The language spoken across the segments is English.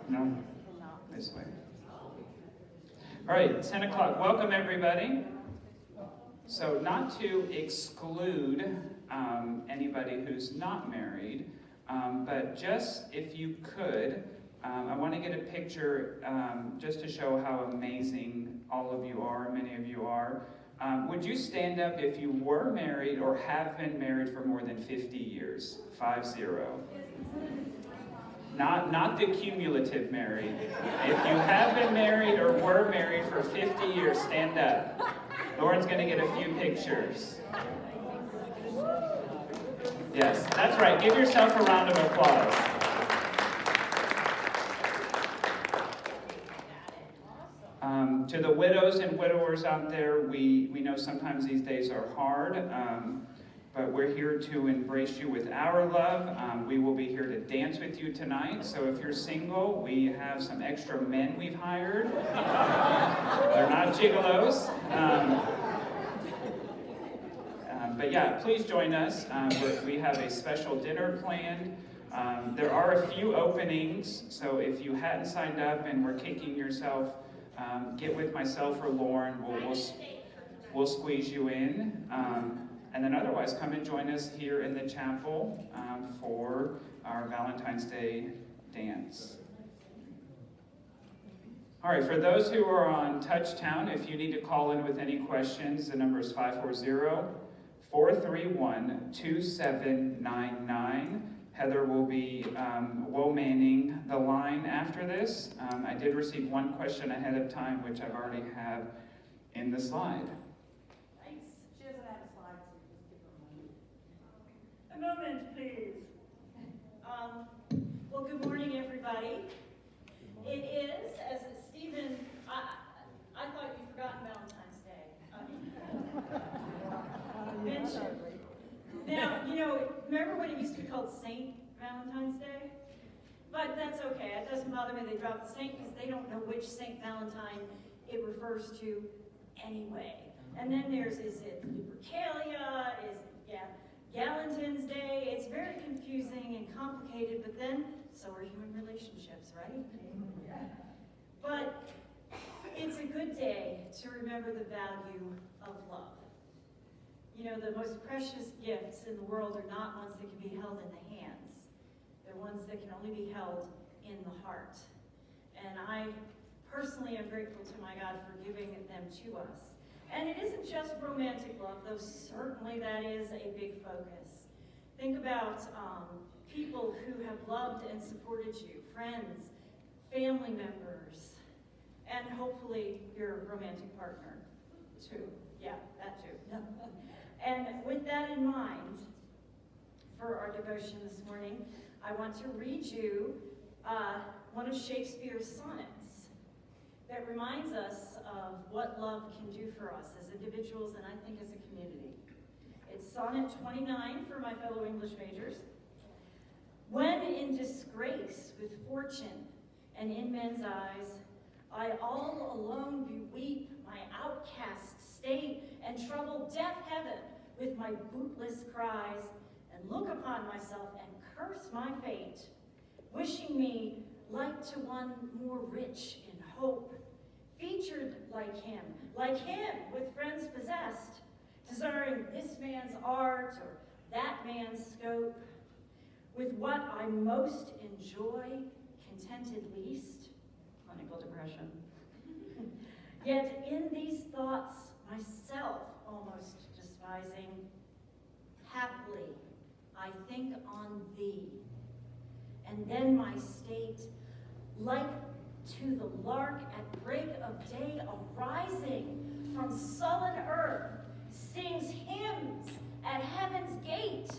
No, this way. All right, 10 o'clock. Welcome, everybody. So not to exclude anybody who's not married, but just if you could, I want to get a picture just to show how amazing all of you are, many of you are. Would you stand up if you were married or have been married for more than 50 years? 50. Not the cumulative married. If you have been married or were married for 50 years, stand up. Lauren's going to get a few pictures. Yes, that's right. Give yourself a round of applause. To the widows and widowers out there, we know sometimes these days are hard, but we're here to embrace you with our love. We will be here to dance with you tonight. So if you're single, we have some extra men we've hired. They're not gigolos. But yeah, please join us. We have a special dinner planned. There are a few openings, so if you hadn't signed up and were kicking yourself, get with myself or Lauren. We'll squeeze you in. And then otherwise, come and join us here in the chapel for our Valentine's Day dance. All right, for those who are on Touchtown, if you need to call in with any questions, the number is 540-431-2799. Heather will be manning the line after this. I did receive one question ahead of time, which I've already have in the slide. Thanks. She doesn't have a slide, so just give her a moment. A moment, please. Well, good morning, everybody. It is, as Stephen, I thought you'd forgotten Valentine's Day. Mentioned. Now, remember when it used to be called Saint Valentine's Day? But that's okay. It doesn't bother me they dropped the saint because they don't know which Saint Valentine it refers to anyway. And then is it Lupercalia? Is it Galentine's Day? It's very confusing and complicated, but then so are human relationships, right? But it's a good day to remember the value of love. The most precious gifts in the world are not ones that can be held in the hands. They're ones that can only be held in the heart. And I personally am grateful to my God for giving them to us. And it isn't just romantic love, though certainly that is a big focus. Think about people who have loved and supported you, friends, family members, and hopefully your romantic partner, too. Yeah, that too. And with that in mind, for our devotion this morning, I want to read you one of Shakespeare's sonnets that reminds us of what love can do for us as individuals and I think as a community. It's Sonnet 29 for my fellow English majors. When in disgrace with fortune and in men's eyes, I all alone beweep my outcast state and trouble deaf heaven with my bootless cries, and look upon myself and curse my fate, wishing me like to one more rich in hope, featured like him with friends possessed, desiring this man's art or that man's scope, with what I most enjoy, contented least, clinical depression. Yet in these thoughts, myself almost despising, haply I think on thee, and then my state, like to the lark at break of day arising from sullen earth, sings hymns at heaven's gate,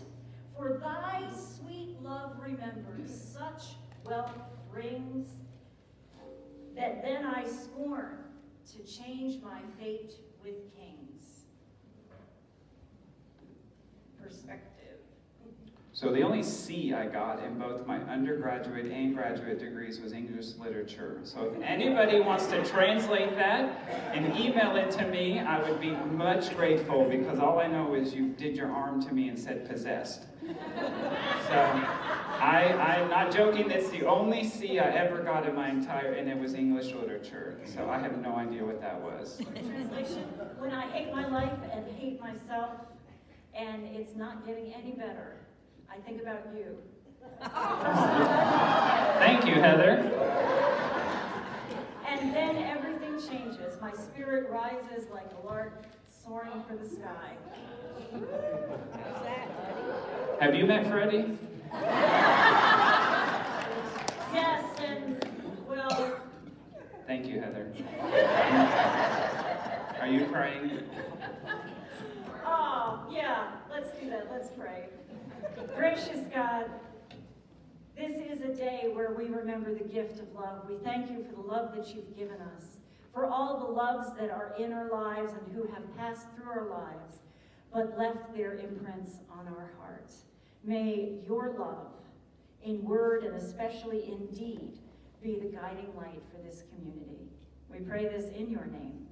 for thy sweet love remembers such wealth brings, that then I scorn to change my fate with kings. Perspective. So the only C I got in both my undergraduate and graduate degrees was English literature. So if anybody wants to translate that and email it to me, I would be much grateful, because all I know is you did your arm to me and said possessed. So I'm not joking, that's the only C I ever got in my entire, and it was English literature. So I have no idea what that was. Translation, when I hate my life and hate myself, and it's not getting any better, I think about you. Thank you, Heather. And then everything changes. My spirit rises like a lark soaring for the sky. Have you met Freddie? Yes, and, well, Thank you, Heather. Are you praying? oh, yeah, let's do that. Let's pray. Gracious God, this is a day where we remember the gift of love. We thank you for the love that you've given us, for all the loves that are in our lives and who have passed through our lives, but left their imprints on our hearts. May your love, in word and especially in deed, be the guiding light for this community. We pray this in your name.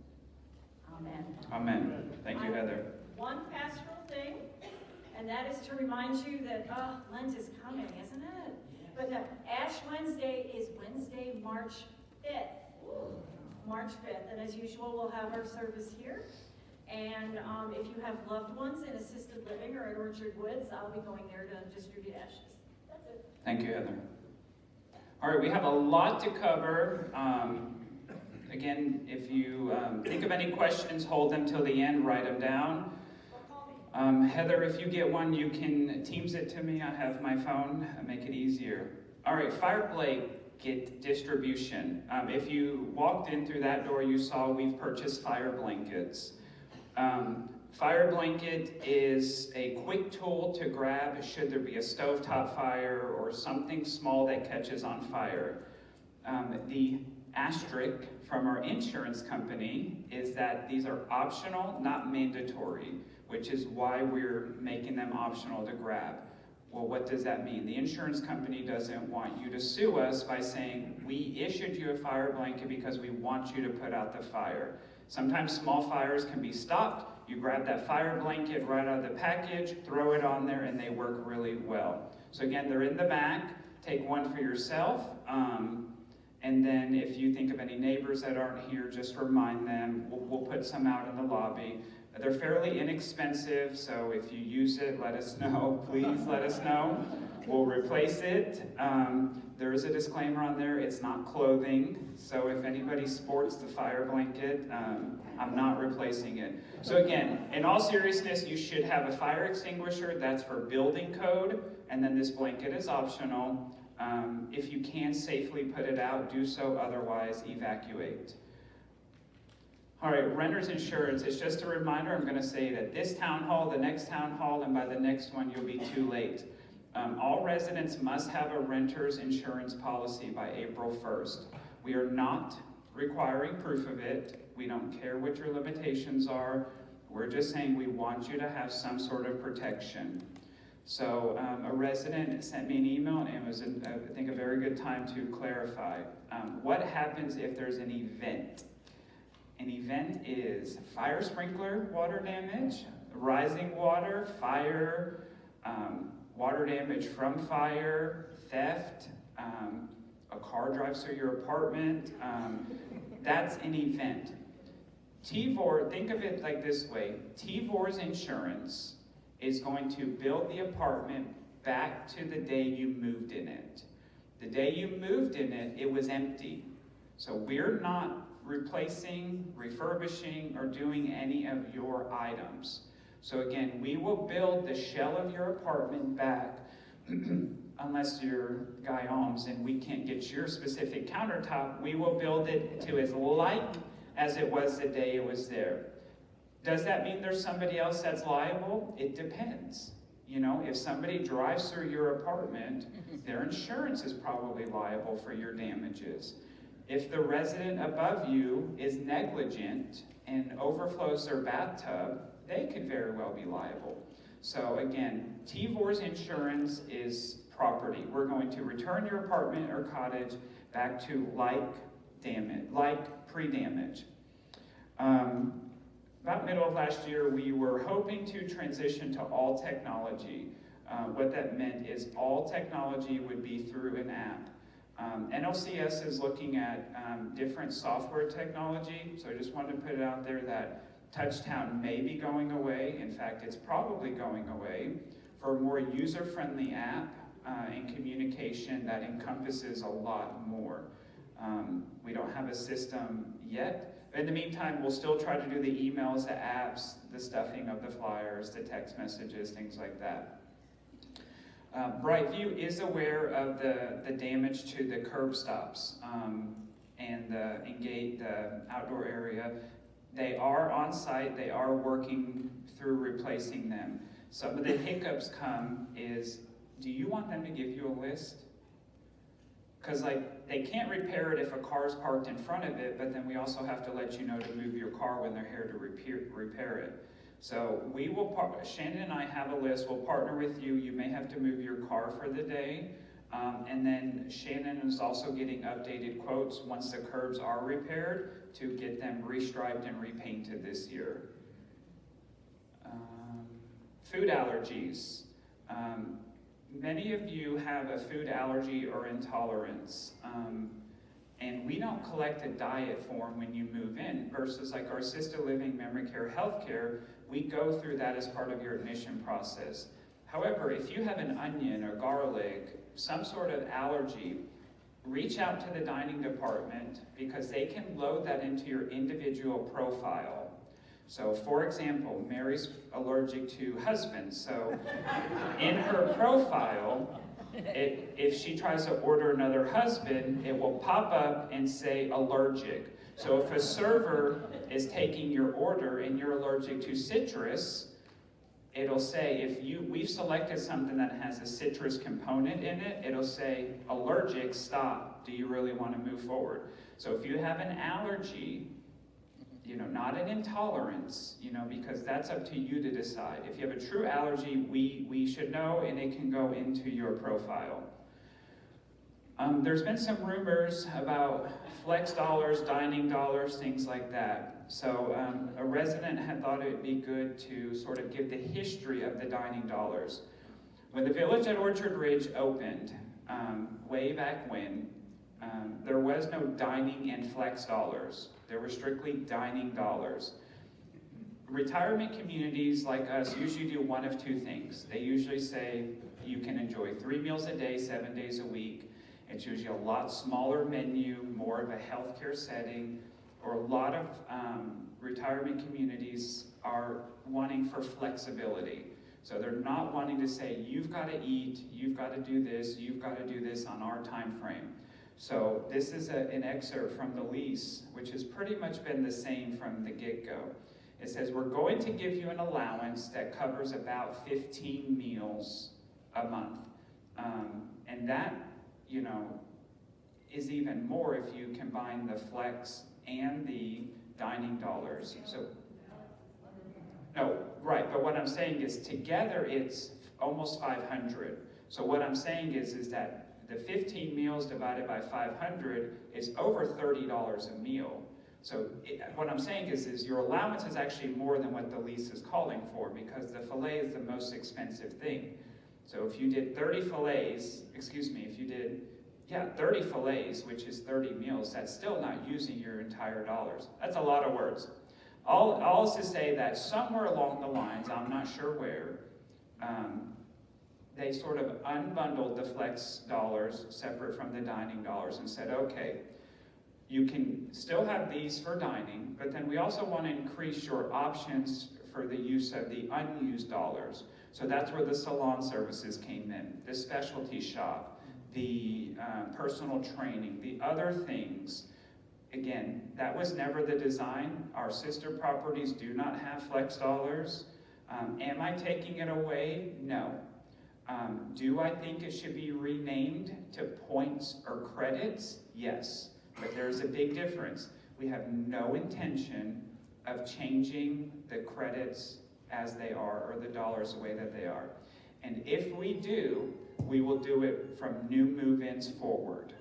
Amen. Amen. Thank you, Heather. One pastoral thing, and that is to remind you that, Lent is coming, isn't it? But Ash Wednesday is Wednesday, March 5th. March 5th, and as usual, we'll have our service here. And if you have loved ones in assisted living or in Orchard Woods, I'll be going there to distribute ashes. That's it. Thank you, Heather. All right, we have a lot to cover. Again, if you think of any questions, hold them till the end, write them down. Heather, if you get one, you can Teams it to me. I have my phone, make it easier. All right, fire blanket distribution. If you walked in through that door, you saw we've purchased fire blankets. Fire blanket is a quick tool to grab should there be a stovetop fire or something small that catches on fire. The asterisk from our insurance company is that these are optional, not mandatory, which is why we're making them optional to grab. Well, what does that mean? The insurance company doesn't want you to sue us by saying, we issued you a fire blanket because we want you to put out the fire. Sometimes small fires can be stopped. You grab that fire blanket right out of the package, throw it on there, and they work really well. So again, they're in the back. Take one for yourself. And then if you think of any neighbors that aren't here, just remind them. We'll put some out in the lobby. They're fairly inexpensive, so if you use it, let us know. Please let us know. We'll replace it. There is a disclaimer on there, it's not clothing. So if anybody sports the fire blanket, I'm not replacing it. So again, in all seriousness, you should have a fire extinguisher. That's for building code. And then this blanket is optional. If you can safely put it out, do so. Otherwise, evacuate. All right, renter's insurance. It's just a reminder. I'm going to say it at this town hall, the next town hall, and by the next one, you'll be too late. All residents must have a renter's insurance policy by April 1st. We are not requiring proof of it. We don't care what your limitations are. We're just saying we want you to have some sort of protection. So a resident sent me an email, and it was, I think, a very good time to clarify. What happens if there's an event? An event is fire sprinkler water damage, rising water, fire, water damage from fire, theft, a car drives through your apartment. That's an event. TVOR, think of it like this way. TVOR's insurance is going to build the apartment back to the day you moved in it. The day you moved in it, it was empty. So we're not replacing, refurbishing, or doing any of your items. So again, we will build the shell of your apartment back, unless you're Guy Alms and we can't get your specific countertop, we will build it to as like as it was the day it was there. Does that mean there's somebody else that's liable? It depends. You know, if somebody drives through your apartment, their insurance is probably liable for your damages. If the resident above you is negligent and overflows their bathtub, they could very well be liable. So again, TVOR's insurance is property. We're going to return your apartment or cottage back to like pre-damage. About middle of last year, we were hoping to transition to all technology. What that meant is all technology would be through an app. NLCS is looking at different software technology, so I just wanted to put it out there that Touchtown may be going away. In fact, it's probably going away for a more user-friendly app and communication that encompasses a lot more. We don't have a system yet. In the meantime, we'll still try to do the emails, the apps, the stuffing of the flyers, the text messages, things like that. Brightview is aware of the damage to the curb stops and the outdoor area. They are on site, they are working through replacing them. Some of the hiccups come is, do you want them to give you a list? Because they can't repair it if a car's parked in front of it, but then we also have to let you know to move your car when they're here to repair it. So we will, Shannon and I have a list, we'll partner with you. You may have to move your car for the day. And then Shannon is also getting updated quotes once the curbs are repaired to get them restriped and repainted this year. Food allergies. Many of you have a food allergy or intolerance, and we don't collect a diet form when you move in versus like our assisted living, memory care, healthcare, we go through that as part of your admission process. However, if you have an onion or garlic, some sort of allergy, reach out to the dining department because they can load that into your individual profile. So for example, Mary's allergic to husbands. So in her profile, if she tries to order another husband, it will pop up and say allergic. So if a server is taking your order and you're allergic to citrus, it'll say, we've selected something that has a citrus component in it, it'll say, allergic, stop. Do you really want to move forward? So if you have an allergy, not an intolerance, because that's up to you to decide. If you have a true allergy, we should know, and it can go into your profile. There's been some rumors about flex dollars, dining dollars, things like that. So a resident had thought it would be good to sort of give the history of the dining dollars. When the Village at Orchard Ridge opened, way back when, there was no dining and flex dollars. There were strictly dining dollars. Retirement communities like us usually do one of two things. They usually say you can enjoy 3 meals a day, 7 days a week. It's usually a lot smaller menu, more of a healthcare setting, or a lot of retirement communities are wanting for flexibility. So they're not wanting to say, you've got to eat, you've got to do this, you've got to do this on our time frame. So this is an excerpt from the lease, which has pretty much been the same from the get-go. It says, we're going to give you an allowance that covers about 15 meals a month. And that, is even more if you combine the flex and the dining dollars. So, no, right, but what I'm saying is together it's almost 500. So what I'm saying is that the 15 meals divided by 500 is over $30 a meal. So what I'm saying is your allowance is actually more than what the lease is calling for because the filet is the most expensive thing. So if you did 30 fillets, 30 fillets, which is 30 meals, that's still not using your entire dollars. That's a lot of words. All is to say that somewhere along the lines, I'm not sure where, they sort of unbundled the flex dollars separate from the dining dollars and said, okay, you can still have these for dining, but then we also want to increase your options for the use of the unused dollars. So that's where the salon services came in, the specialty shop, the personal training, the other things. Again, that was never the design. Our sister properties do not have flex dollars. Am I taking it away? No. Do I think it should be renamed to points or credits? Yes, but there's a big difference. We have no intention of changing the credits as they are or the dollars the way that they are. And if we do, we will do it from new move-ins forward,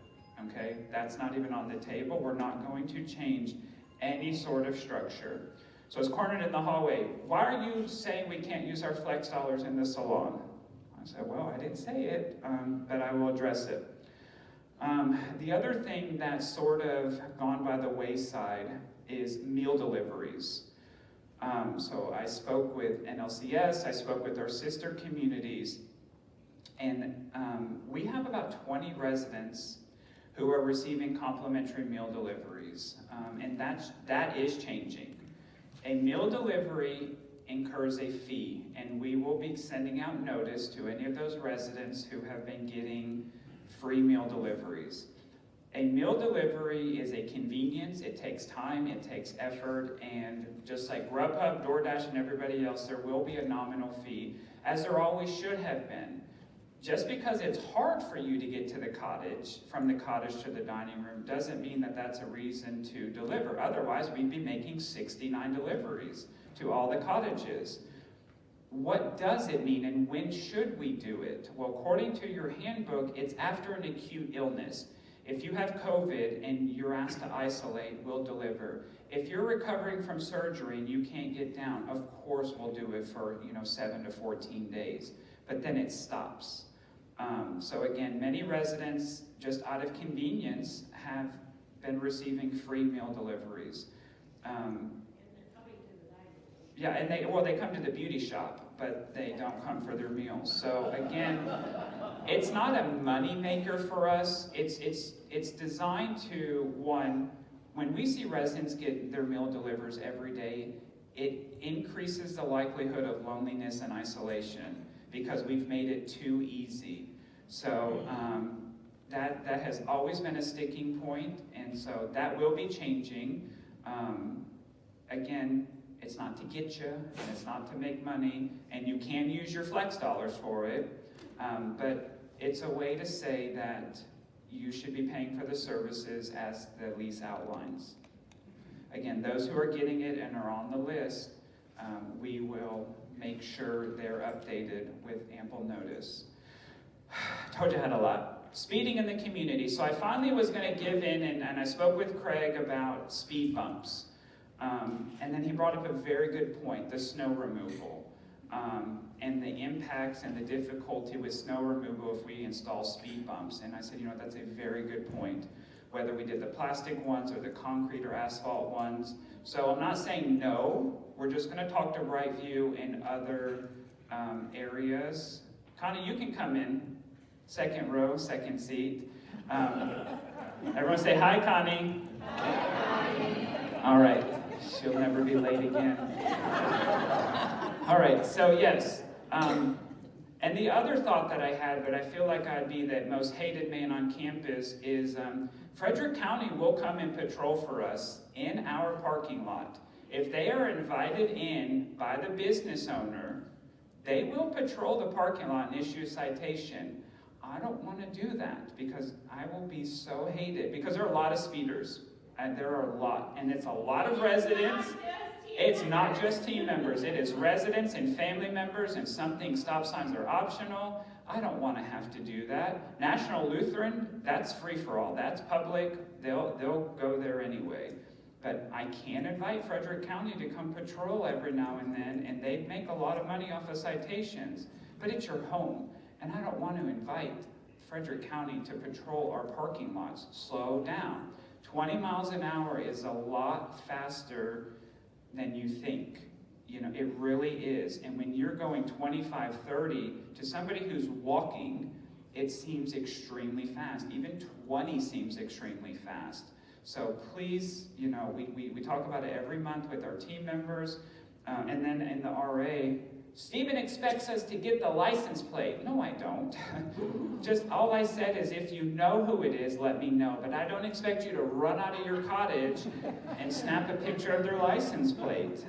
okay? That's not even on the table. We're not going to change any sort of structure. So it's cornered in the hallway. Why are you saying we can't use our flex dollars in the salon? I said, well, I didn't say it, but I will address it. The other thing that's sort of gone by the wayside is meal deliveries. So I spoke with NLCS, I spoke with our sister communities, and we have about 20 residents who are receiving complimentary meal deliveries, and that is changing. A meal delivery incurs a fee, and we will be sending out notice to any of those residents who have been getting free meal deliveries. A meal delivery is a convenience, it takes time, it takes effort, and just like Grubhub, DoorDash, and everybody else, there will be a nominal fee, as there always should have been. Just because it's hard for you to get to the cottage, from the cottage to the dining room, doesn't mean that that's a reason to deliver. Otherwise, we'd be making 69 deliveries to all the cottages. What does it mean, and when should we do it? Well, according to your handbook, it's after an acute illness. If you have COVID and you're asked to isolate, we'll deliver. If you're recovering from surgery and you can't get down, of course we'll do it for 7 to 14 days. But then it stops. So again, many residents, just out of convenience, have been receiving free meal deliveries. Yeah, and they come to the beauty shop, but they don't come for their meals. So again, it's not a money maker for us. It's designed to, one, when we see residents get their meal delivered every day, it increases the likelihood of loneliness and isolation because we've made it too easy. So that has always been a sticking point, and so that will be changing. Again, it's not to get you, and it's not to make money, and you can use your flex dollars for it, but it's a way to say that you should be paying for the services as the lease outlines. Again, those who are getting it and are on the list, we will make sure they're updated with ample notice. Told you I had a lot. Speeding in the community. So I finally was going to give in, and I spoke with Craig about speed bumps. And then he brought up a very good point, the snow removal, and the impacts and the difficulty with snow removal if we install speed bumps. And I said, that's a very good point, whether we did the plastic ones or the concrete or asphalt ones. So I'm not saying no, we're just going to talk to Brightview and other areas. Connie, you can come in, second row, second seat. Everyone say hi, Connie. Hi, Connie. All right. She'll never be late again. All right, so yes. And the other thought that I had, but I feel like I'd be the most hated man on campus, is Frederick County will come and patrol for us in our parking lot. If they are invited in by the business owner, they will patrol the parking lot and issue a citation. I don't want to do that because I will be so hated, because there are a lot of speeders. And there are a lot, and it's a lot of residents. It's not just team members, it is residents and family members, and stop signs are optional. I don't want to have to do that. National Lutheran, that's free for all. That's public. They'll go there anyway. But I can invite Frederick County to come patrol every now and then, and they make a lot of money off of citations. But it's your home, and I don't want to invite Frederick County to patrol our parking lots. Slow down. 20 miles an hour is a lot faster than you think. It really is. And when you're going 25, 30, to somebody who's walking, it seems extremely fast. Even 20 seems extremely fast. So please, we talk about it every month with our team members. And then in the RA, Stephen expects us to get the license plate. No, I don't. Just all I said is, if you know who it is, let me know. But I don't expect you to run out of your cottage and snap a picture of their license plate.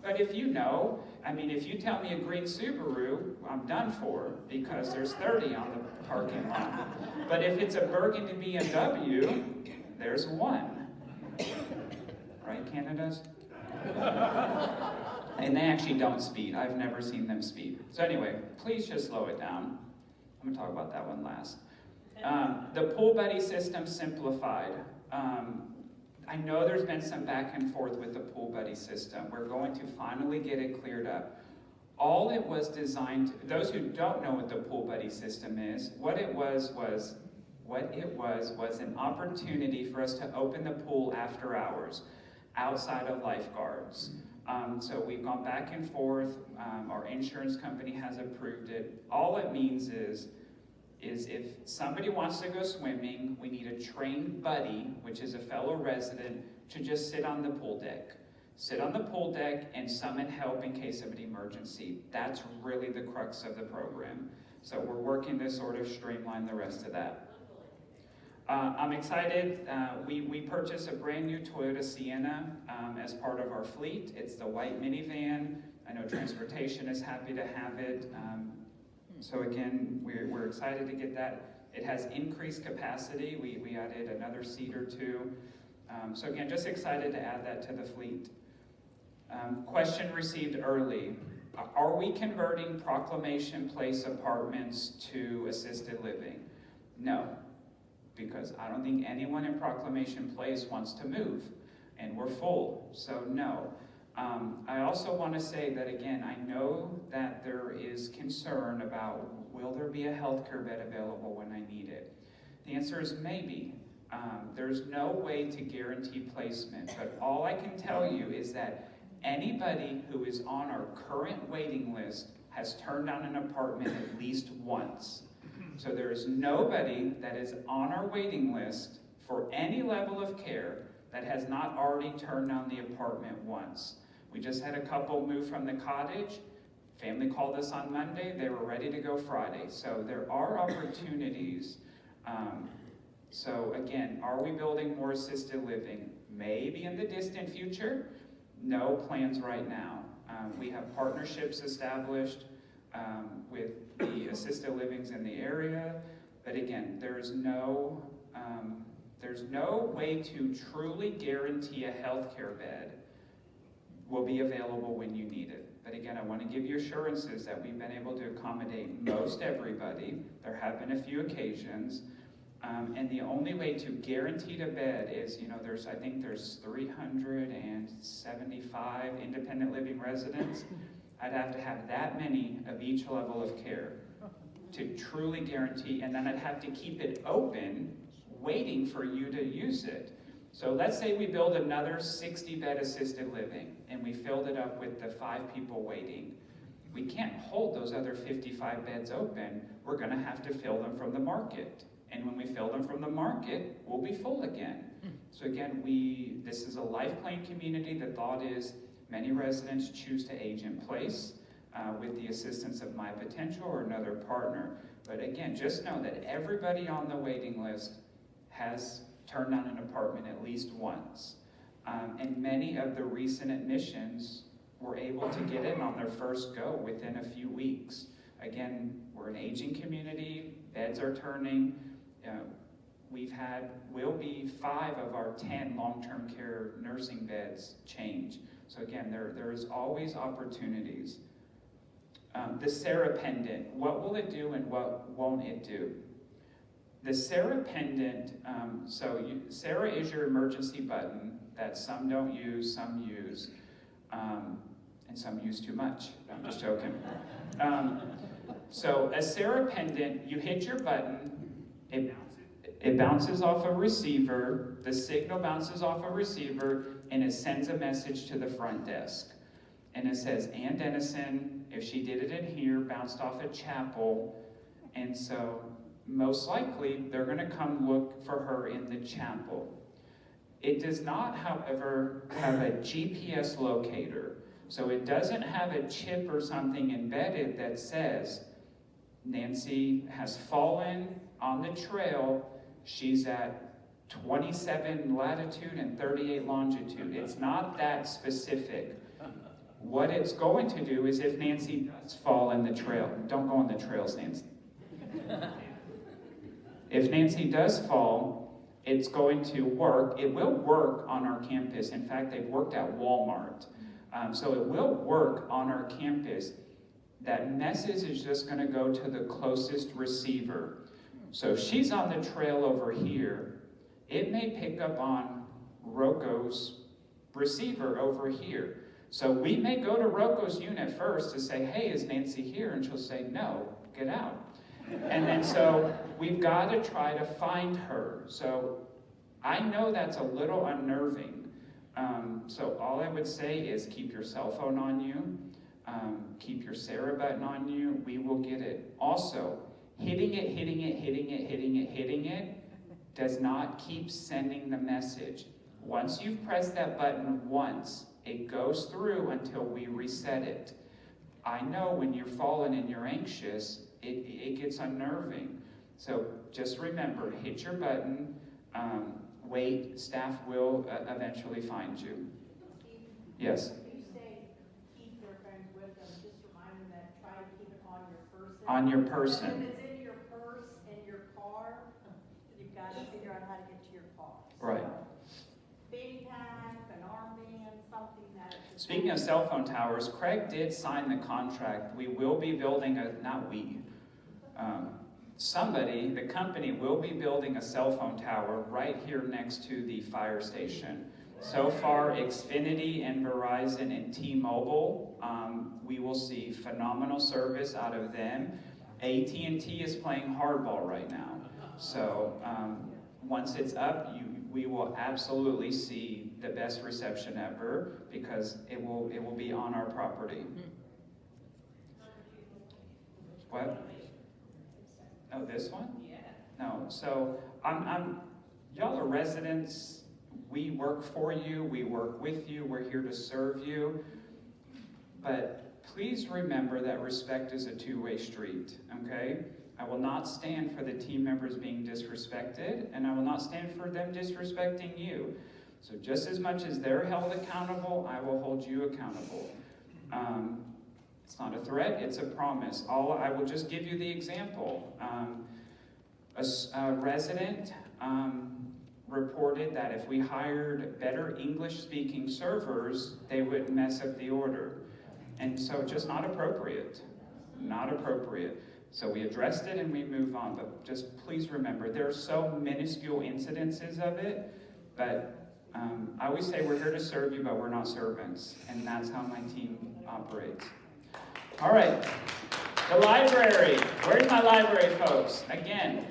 But if you know, if you tell me a green Subaru, I'm done for, because there's 30 on the parking lot. But if it's a burgundy BMW, there's one. Right, Canada's? And they actually don't speed. I've never seen them speed. So anyway, please just slow it down. I'm going to talk about that one last. The Pool Buddy system simplified. I know there's been some back and forth with the Pool Buddy system. We're going to finally get it cleared up. all it was designed to, those who don't know what the Pool Buddy system is, what it was an opportunity for us to open the pool after hours, outside of lifeguards. So we've gone back and forth, our insurance company has approved it. All it means is if somebody wants to go swimming, we need a trained buddy, which is a fellow resident, to just sit on the pool deck. Sit on the pool deck and summon help in case of an emergency. That's really the crux of the program. So we're working to sort of streamline the rest of that. I'm excited. We purchased a brand new Toyota Sienna as part of our fleet. It's the white minivan. I know transportation is happy to have it. So again, we're excited to get that. It has increased capacity. We added another seat or two. So again, just excited to add that to the fleet. Question received early. Are we converting Proclamation Place apartments to assisted living? No, because I don't think anyone in Proclamation Place wants to move, and we're full, so no. I also want to say that, again, I know that there is concern about, will there be a healthcare bed available when I need it? The answer is maybe. There's no way to guarantee placement, but all I can tell you is that anybody who is on our current waiting list has turned down an apartment at least once. So there is nobody that is on our waiting list for any level of care that has not already turned down the apartment once. We just had a couple move from the cottage. Family called us on Monday. They were ready to go Friday. So there are opportunities. So again, are we building more assisted living? Maybe in the distant future. No plans right now. We have partnerships established with the assisted livings in the area, but again, there's no way to truly guarantee a healthcare bed will be available when you need it. But again, I want to give you assurances that we've been able to accommodate most everybody. There have been a few occasions. And the only way to guarantee a bed is, I think there's 375 independent living residents. I'd have to have that many of each level of care to truly guarantee, and then I'd have to keep it open, waiting for you to use it. So let's say we build another 60-bed assisted living, and we filled it up with the 5 people waiting. We can't hold those other 55 beds open. We're going to have to fill them from the market. And when we fill them from the market, we'll be full again. So again, this is a life plan community. The thought is many residents choose to age in place with the assistance of My Potential or another partner. But again, just know that everybody on the waiting list has turned down an apartment at least once. And many of the recent admissions were able to get in on their first go within a few weeks. Again, we're an aging community, beds are turning. Will be 5 of our 10 long-term care nursing beds change. So again, there is always opportunities. The Sarah Pendant, what will it do and what won't it do? The Sarah Pendant, Sarah is your emergency button that some don't use, some use, and some use too much. I'm just joking. So a Sarah Pendant, you hit your button, it bounces off a receiver, the signal bounces off a receiver, and it sends a message to the front desk. And it says, Ann Dennison, if she did it in here, bounced off a chapel, and so most likely they're going to come look for her in the chapel. It does not, however, have a GPS locator, so it doesn't have a chip or something embedded that says, Nancy has fallen on the trail, she's at 27 latitude and 38 longitude. It's not that specific. What it's going to do is if Nancy does fall in the trail, don't go on the trails, Nancy. If Nancy does fall, it's going to work. It will work on our campus. In fact, they've worked at Walmart. So it will work on our campus. That message is just going to go to the closest receiver. So if she's on the trail over here, it may pick up on Rocco's receiver over here. So we may go to Roko's unit first to say, hey, is Nancy here? And she'll say, no, get out. And then so we've got to try to find her. So I know that's a little unnerving. So all I would say is keep your cell phone on you. Keep your Sarah button on you. We will get it. Also, hitting it does not keep sending the message. Once you've pressed that button once, it goes through until we reset it. I know when you're falling and you're anxious, it gets unnerving. So just remember, hit your button, wait, staff will eventually find you. Yes? You say keep their phones with them, just remind them that try to keep it on your person. On your person. And if it's in your purse, in your car, you've got to figure out how to get to your car. Right. Fanny pack, an armband, something that. Speaking of cell phone towers, Craig did sign the contract. We will be building somebody, the company will be building a cell phone tower right here next to the fire station. So far, Xfinity and Verizon and T-Mobile, we will see phenomenal service out of them. AT&T is playing hardball right now. So once it's up, we will absolutely see the best reception ever because it will be on our property. What? Oh, this one? Yeah. No. So y'all are residents. We work for you. We work with you. We're here to serve you. But please remember that respect is a two-way street. Okay? I will not stand for the team members being disrespected, and I will not stand for them disrespecting you. So just as much as they're held accountable, I will hold you accountable. It's not a threat, it's a promise. I will just give you the example. A resident reported that if we hired better English-speaking servers, they would mess up the order. And so just not appropriate. Not appropriate. So we addressed it and we move on, but just please remember, there are so minuscule incidences of it, but I always say we're here to serve you, but we're not servants, and that's how my team operates. All right, the library. Where's my library, folks? Again,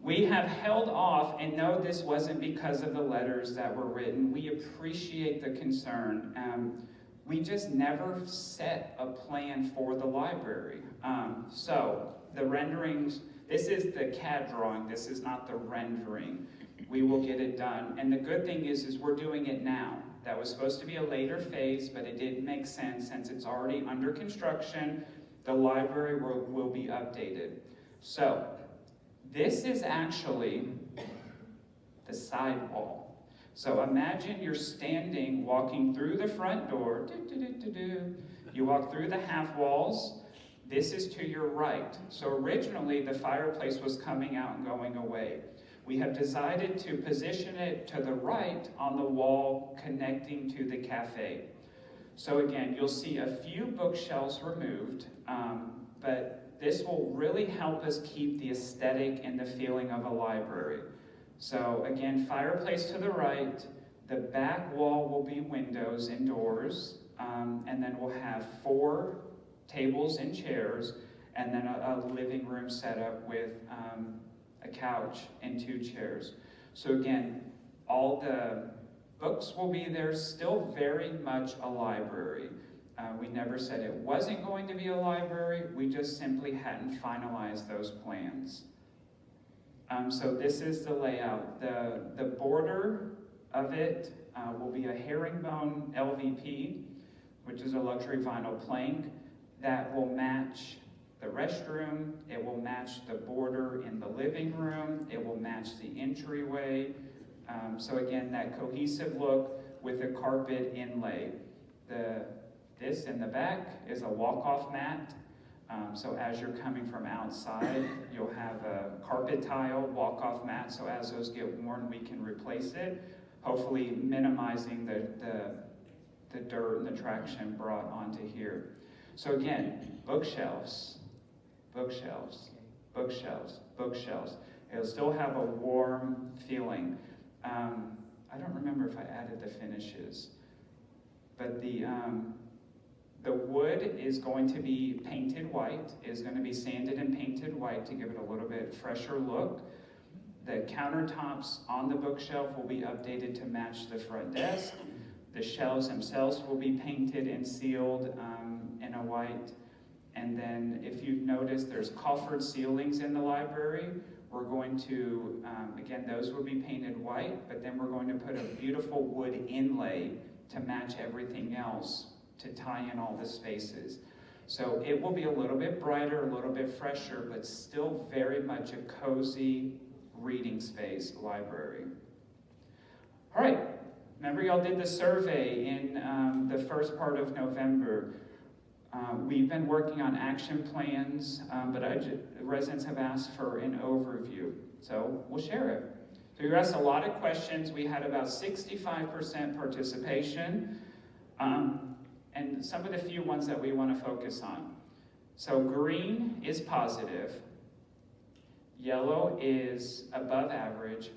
we have held off, and no, this wasn't because of the letters that were written. We appreciate the concern. We just never set a plan for the library. So the renderings, this is the CAD drawing, this is not the rendering. We will get it done. And the good thing is we're doing it now. That was supposed to be a later phase, but it didn't make sense since it's already under construction. The library will be updated. So this is actually the side wall. So imagine you're standing, walking through the front door. You walk through the half walls. This is to your right. So originally the fireplace was coming out and going away. We have decided to position it to the right on the wall connecting to the cafe. So again, you'll see a few bookshelves removed, but this will really help us keep the aesthetic and the feeling of a library. So again, fireplace to the right, the back wall will be windows and doors, and then we'll have 4 tables and chairs, and then a living room set up with a couch and 2 chairs. So again, all the books will be there, still very much a library. We never said it wasn't going to be a library, we just simply hadn't finalized those plans. So this is the layout. The border of it will be a herringbone LVP, which is a luxury vinyl plank that will match the restroom, it will match the border in the living room, it will match the entryway. So again, that cohesive look with a carpet inlay. This in the back is a walk-off mat. So as you're coming from outside, you'll have a carpet tile walk-off mat, so as those get worn, we can replace it, hopefully minimizing the dirt and the traction brought onto here. So again, bookshelves, bookshelves, bookshelves, bookshelves. It'll still have a warm feeling. I don't remember if I added the finishes. But the wood is going to be painted white, is going to be sanded and painted white to give it a little bit fresher look. The countertops on the bookshelf will be updated to match the front desk. The shelves themselves will be painted and sealed in a white. And then if you've noticed, there's coffered ceilings in the library. We're going to, again, those will be painted white, but then we're going to put a beautiful wood inlay to match everything else to tie in all the spaces. So it will be a little bit brighter, a little bit fresher, but still very much a cozy reading space library. All right, remember y'all did the survey in the first part of November. We've been working on action plans, but residents have asked for an overview, so we'll share it. So you asked a lot of questions. We had about 65% participation, and some of the few ones that we want to focus on. So green is positive, yellow is above average,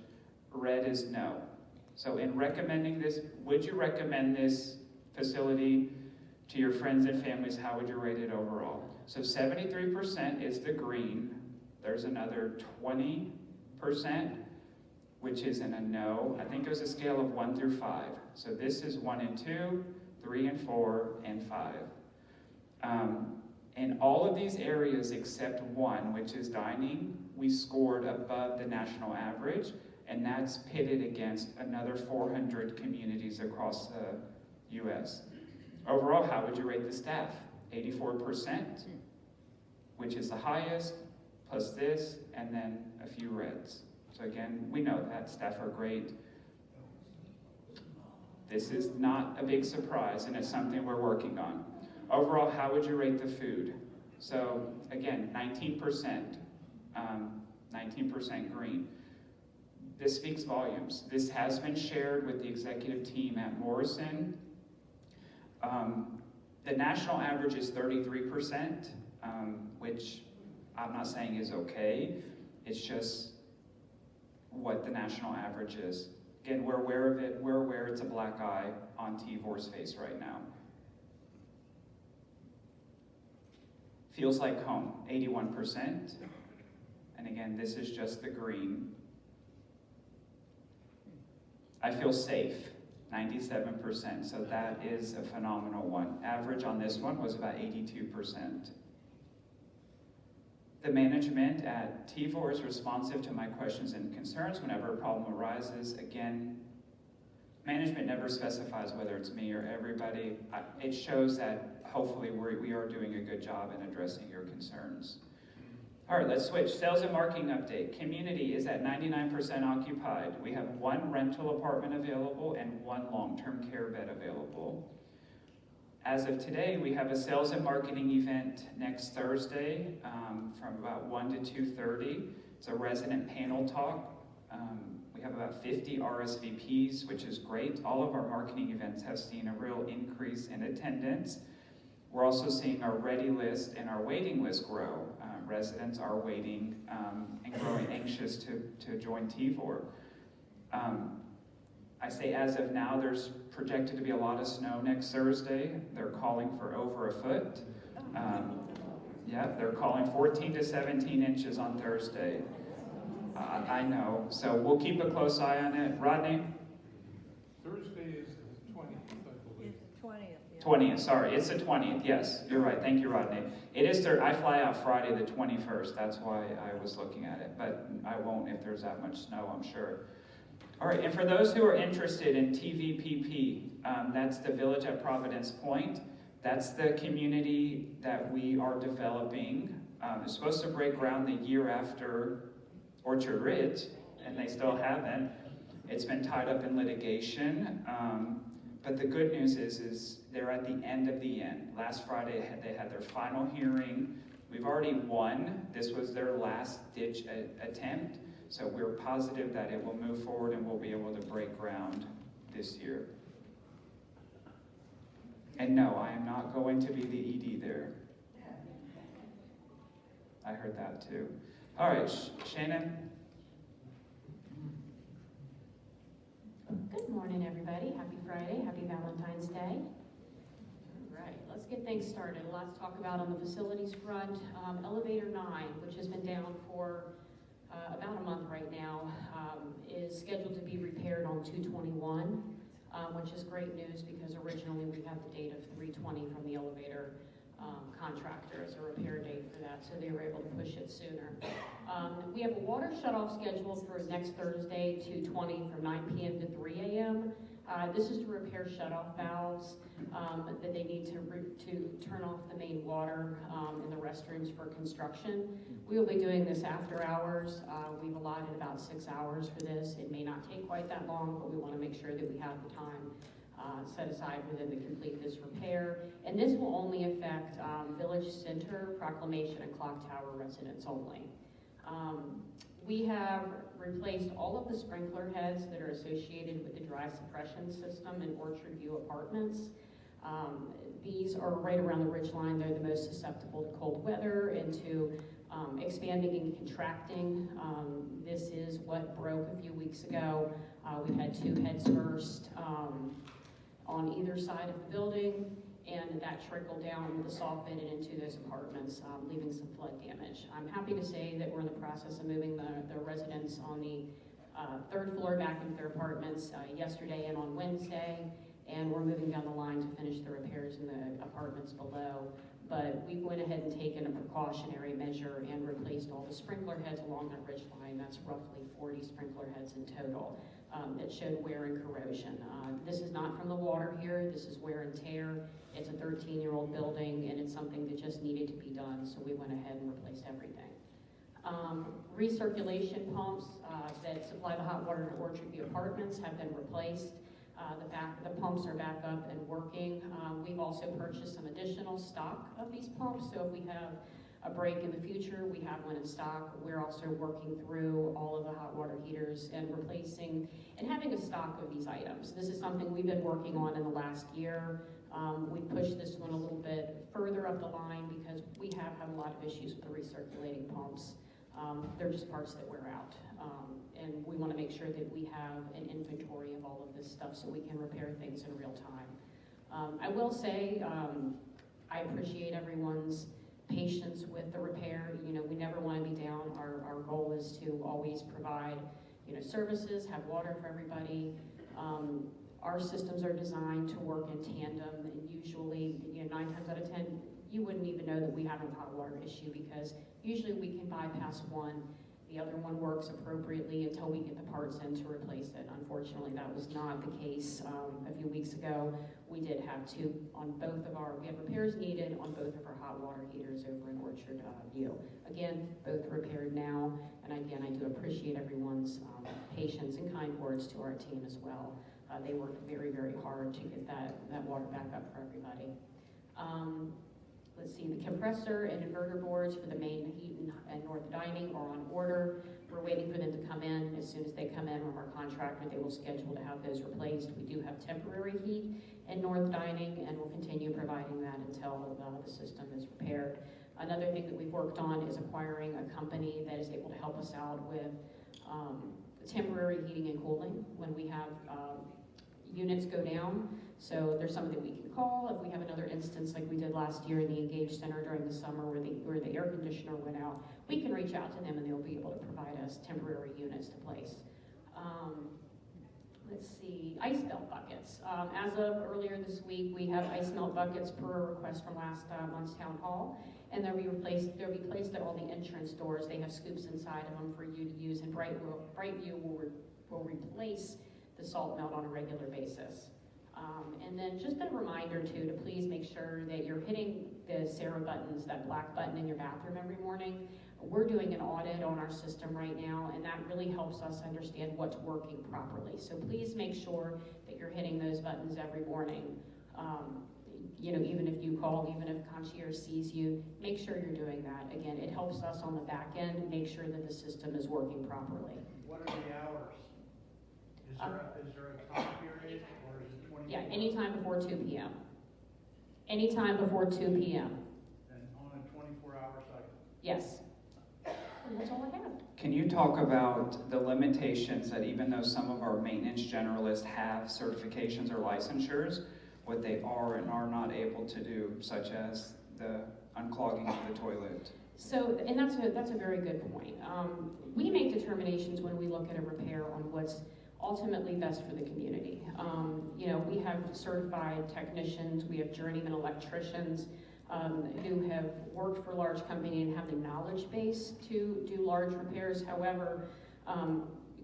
red is no. So in recommending this, would you recommend this facility to your friends and families? How would you rate it overall? So 73% is the green. There's another 20%, which is in a no. I think it was a scale of 1 through 5. So this is 1 and 2, 3 and 4, and 5. In all of these areas except one, which is dining, we scored above the national average, and that's pitted against another 400 communities across the U.S. Overall, how would you rate the staff? 84%, which is the highest, plus this, and then a few reds. So again, we know that staff are great. This is not a big surprise, and it's something we're working on. Overall, how would you rate the food? So again, 19%, 19% green. This speaks volumes. This has been shared with the executive team at Morrison. The national average is 33%, which I'm not saying is okay. It's just what the national average is. Again, we're aware of it. We're aware it's a black eye on TVOR's face right now. Feels like home, 81%. And again, this is just the green. I feel safe, 97%. So that is a phenomenal one. Average on this one was about 82%. The management at TVOR is responsive to my questions and concerns whenever a problem arises. Again, management never specifies whether it's me or everybody. It shows that hopefully we are doing a good job in addressing your concerns. All right, let's switch. Sales and marketing update. Community is at 99% occupied. We have 1 rental apartment available and 1 long-term care bed available. As of today, we have a sales and marketing event next Thursday from about 1 to 2:30. It's a resident panel talk. We have about 50 RSVPs, which is great. All of our marketing events have seen a real increase in attendance. We're also seeing our ready list and our waiting list grow. Residents are waiting and growing anxious to join TVOR. I say as of now, there's projected to be a lot of snow next Thursday. They're calling for over a foot. Yeah, they're calling 14 to 17 inches on Thursday. I know, so we'll keep a close eye on it. Rodney? Thursday is the 20th, I believe. It's 20th, yeah. 20th, sorry, it's the 20th, yes, you're right, thank you, Rodney. It is, I fly out Friday the 21st, that's why I was looking at it, but I won't if there's that much snow, I'm sure. All right, and for those who are interested in TVPP, that's the Village at Providence Point. That's the community that we are developing. It's supposed to break ground the year after Orchard Ridge, and they still haven't. It's been tied up in litigation, but the good news is they're at the end of the end. Last Friday, they had their final hearing. We've already won. This was their last-ditch attempt, so we're positive that it will move forward and we'll be able to break ground this year. And no, I am not going to be the ED there. I heard that too. All right, Shannon. Good morning, everybody. Happy Friday. Happy Valentine's Day. right, let's get things started. A lot to talk about on the facilities front. Elevator 9, which has been down for about a month right now, is scheduled to be repaired on 2/21, which is great news because originally we had the date of 3/20 from the elevator contractor as a repair date for that, so they were able to push it sooner. We have a water shutoff scheduled for next Thursday, 2/20, from 9 p.m. to 3 a.m. This is to repair shutoff valves that they need to turn off the main water in the restrooms for construction. We will be doing this after hours. We've allotted about 6 hours for this. It may not take quite that long, but we want to make sure that we have the time set aside for them to complete this repair. And this will only affect Village Center, Proclamation, and Clock Tower residents only. We have replaced all of the sprinkler heads that are associated with the dry suppression system in Orchard View Apartments. These are right around the ridge line. They're the most susceptible to cold weather and to expanding and contracting. This is what broke a few weeks ago. We had 2 heads burst on either side of the building, and that trickled down the soffit and into those apartments, leaving some flood damage. I'm happy to say that we're in the process of moving the residents on the 3rd floor back into their apartments yesterday and on Wednesday, and we're moving down the line to finish the repairs in the apartments below. But we went ahead and taken a precautionary measure and replaced all the sprinkler heads along that ridge line. That's roughly 40 sprinkler heads in total that showed wear and corrosion. This is not from the water here. This is wear and tear. It's a 13-year-old building, and it's something that just needed to be done, so we went ahead and replaced everything. Recirculation pumps that supply the hot water to Orchard View Apartments have been replaced. The pumps are back up and working. We've also purchased some additional stock of these pumps, so if we have a break in the future, we have one in stock. We're also working through all of the hot water heaters and replacing and having a stock of these items. This is something we've been working on in the last year. We've pushed this one a little bit further up the line because we have had a lot of issues with the recirculating pumps. They're just parts that wear out. And we want to make sure that we have an inventory of all of this stuff so we can repair things in real time. I will say I appreciate everyone's patience with the repair. You know, we never want to be down. Our goal is to always provide, services, have water for everybody. Our systems are designed to work in tandem, and usually, 9 times out of 10, you wouldn't even know that we have a hot water issue because usually we can bypass one. The other one works appropriately until we get the parts in to replace it. Unfortunately, that was not the case a few weeks ago. We did have we had repairs needed on both of our hot water heaters over in Orchard View. Again, both repaired now, and again, I do appreciate everyone's patience and kind words to our team as well. They worked very, very hard to get that water back up for everybody. Let's see, the compressor and inverter boards for the main heat and north dining are on order. We're waiting for them to come in. As soon as they come in from our contractor, they will schedule to have those replaced. We do have temporary heat in north dining, and we'll continue providing that until the system is repaired. Another thing that we've worked on is acquiring a company that is able to help us out with temporary heating and cooling when we have units go down. So there's somebody we can call if we have another instance like we did last year in the Engage Center during the summer where the air conditioner went out. We can reach out to them and they'll be able to provide us temporary units to place. Let's see, ice melt buckets. As of earlier this week, we have ice melt buckets per request from last month's town hall, and they'll be placed at all the entrance doors. They have scoops inside of them for you to use, and Brightview will replace the salt melt on a regular basis. And then just a reminder too, to please make sure that you're hitting the Sarah buttons, that black button in your bathroom every morning. We're doing an audit on our system right now, and that really helps us understand what's working properly. So please make sure that you're hitting those buttons every morning. Even if you call, even if concierge sees you, make sure you're doing that. Again, it helps us on the back end make sure that the system is working properly. What are the hours? Is there a time period, or is it 20? Yeah, anytime before 2 p.m. Anytime before 2 p.m. And on a 24-hour cycle? Yes. And that's all I have. Can you talk about the limitations that even though some of our maintenance generalists have certifications or licensures, what they are and are not able to do, such as the unclogging of the toilet. So, and that's a very good point. We make determinations when we look at a repair on what's ultimately best for the community. You know, we have certified technicians, we have journeyman electricians who have worked for large company and have the knowledge base to do large repairs. However,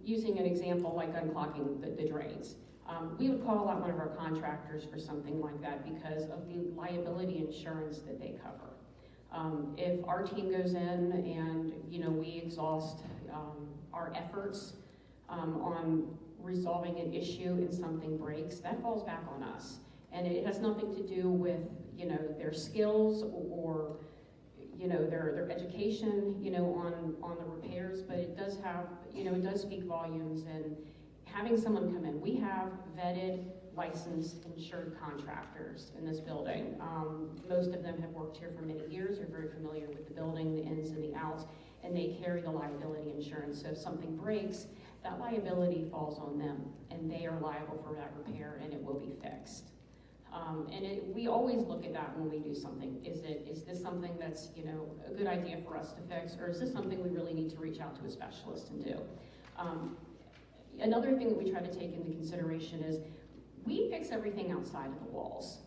using an example like unclogging the drains, we would call out one of our contractors for something like that because of the liability insurance that they cover. If our team goes in and, you know, we exhaust our efforts on resolving an issue and something breaks, that falls back on us. And it has nothing to do with, you know, their skills or you know, their education, you know, on the repairs, but it does have, you know, it does speak volumes. And having someone come in, we have vetted, licensed, insured contractors in this building. Most of them have worked here for many years, are very familiar with the building, the ins and the outs, and they carry the liability insurance. So if something breaks, that liability falls on them, and they are liable for that repair, and it will be fixed. We always look at that when we do something. Is this something that's, you know, a good idea for us to fix, or is this something we really need to reach out to a specialist and do? Another thing that we try to take into consideration is we fix everything outside of the walls.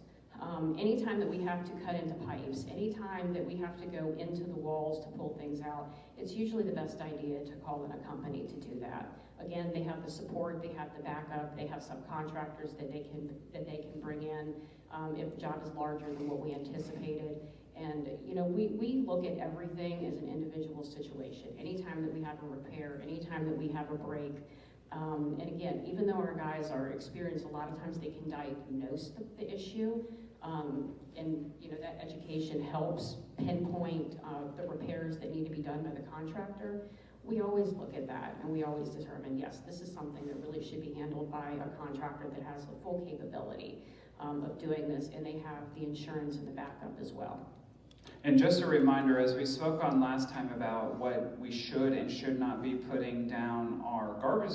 Anytime that we have to cut into pipes, anytime that we have to go into the walls to pull things out, it's usually the best idea to call in a company to do that. Again, they have the support, they have the backup, they have subcontractors that they can bring in if the job is larger than what we anticipated. And you know, we look at everything as an individual situation. Anytime that we have a repair, anytime that we have a break, and again, even though our guys are experienced, a lot of times they can diagnose the issue, and you know, that education helps pinpoint the repairs that need to be done by the contractor. We always look at that, and we always determine, yes, this is something that really should be handled by a contractor that has the full capability of doing this, and they have the insurance and the backup as well. And just a reminder, as we spoke on last time about what we should and should not be putting down our garbage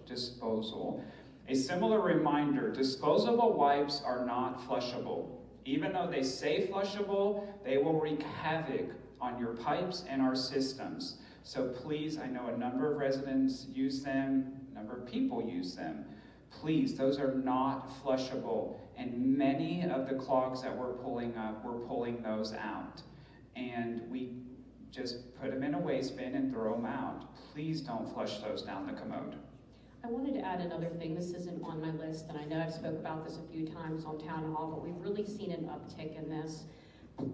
disposal, a similar reminder, disposable wipes are not flushable. Even though they say flushable, they will wreak havoc on your pipes and our systems. So please, I know a number of residents use them, a number of people use them. Please, those are not flushable. And many of the clogs that we're pulling up, we're pulling those out. And we just put them in a waste bin and throw them out. Please don't flush those down the commode. I wanted to add another thing. This isn't on my list, and I know I've spoke about this a few times on Town Hall, but we've really seen an uptick in this.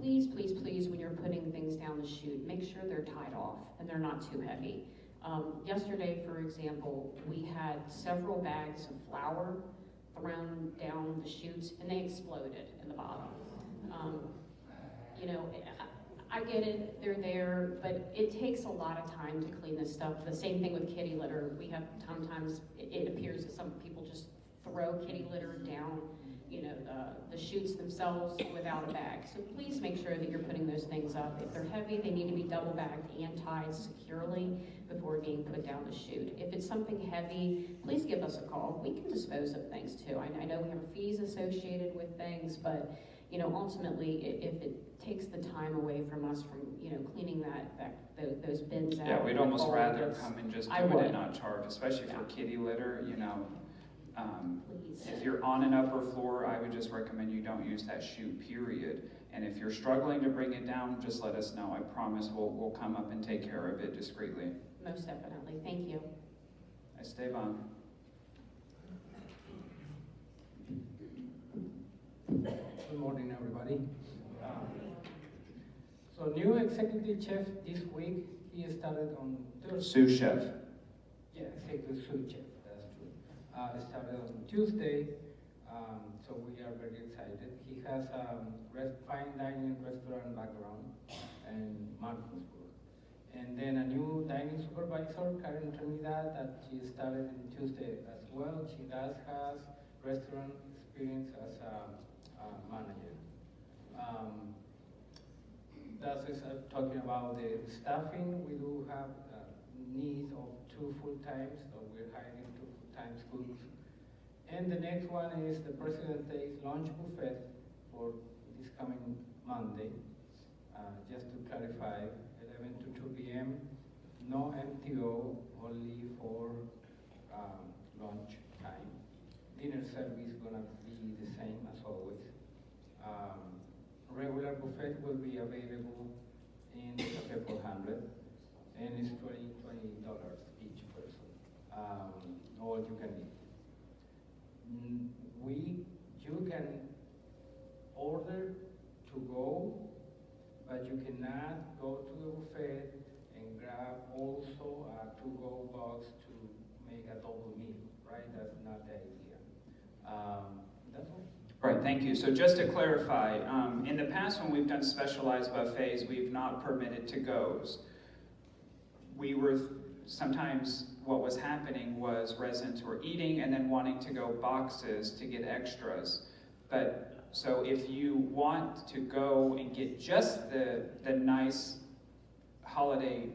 Please, please, please, when you're putting things down the chute, make sure they're tied off and they're not too heavy. Yesterday, for example, we had several bags of flour thrown down the chutes, and they exploded in the bottom. You know, I get it, they're there, but it takes a lot of time to clean this stuff. The same thing with kitty litter. We have sometimes, it appears that some people just throw kitty litter down, you know, the chutes themselves without a bag. So please make sure that you're putting those things up. If they're heavy, they need to be double bagged and tied securely before being put down the chute. If it's something heavy, please give us a call. We can dispose of things too. I know we have fees associated with things, but you know, ultimately, if it takes the time away from us from, you know, cleaning those bins out. Yeah, we'd almost all rather this, come and just I do it would. and not charge, especially for kitty litter, you know. Please. If you're on an upper floor, I would just recommend you don't use that chute, period. And if you're struggling to bring it down, just let us know. I promise we'll come up and take care of it discreetly. Most definitely. Thank you. Esteban. Good morning, everybody. So new executive chef this week, he started on Thursday. Sous chef. Yeah, executive sous chef, that's true. Started on Tuesday, so we are very excited. He has fine dining restaurant background and Martinsburg. And then a new dining supervisor, Karen Trinidad, that she started on Tuesday as well. She does have restaurant experience as a manager. That's talking about the staffing. We do have needs of 2 full-times, so we're hiring 2 full-time cooks. And the next one is the President's Day lunch buffet for this coming Monday. Just to clarify, 11 to 2 p.m., no MTO, only for lunch time. Dinner service gonna be the same as always. Regular buffet will be available in the Cafe 400, and it's $20 each person. All you can eat. You can order to go, but you cannot go to the buffet and grab also a to-go box to make a double meal, right? That's not the idea. That's all. Right, thank you. So just to clarify, in the past when we've done specialized buffets, we've not permitted to-goes. Sometimes what was happening was residents were eating and then wanting to go boxes to get extras. But, so if you want to go and get just the nice holiday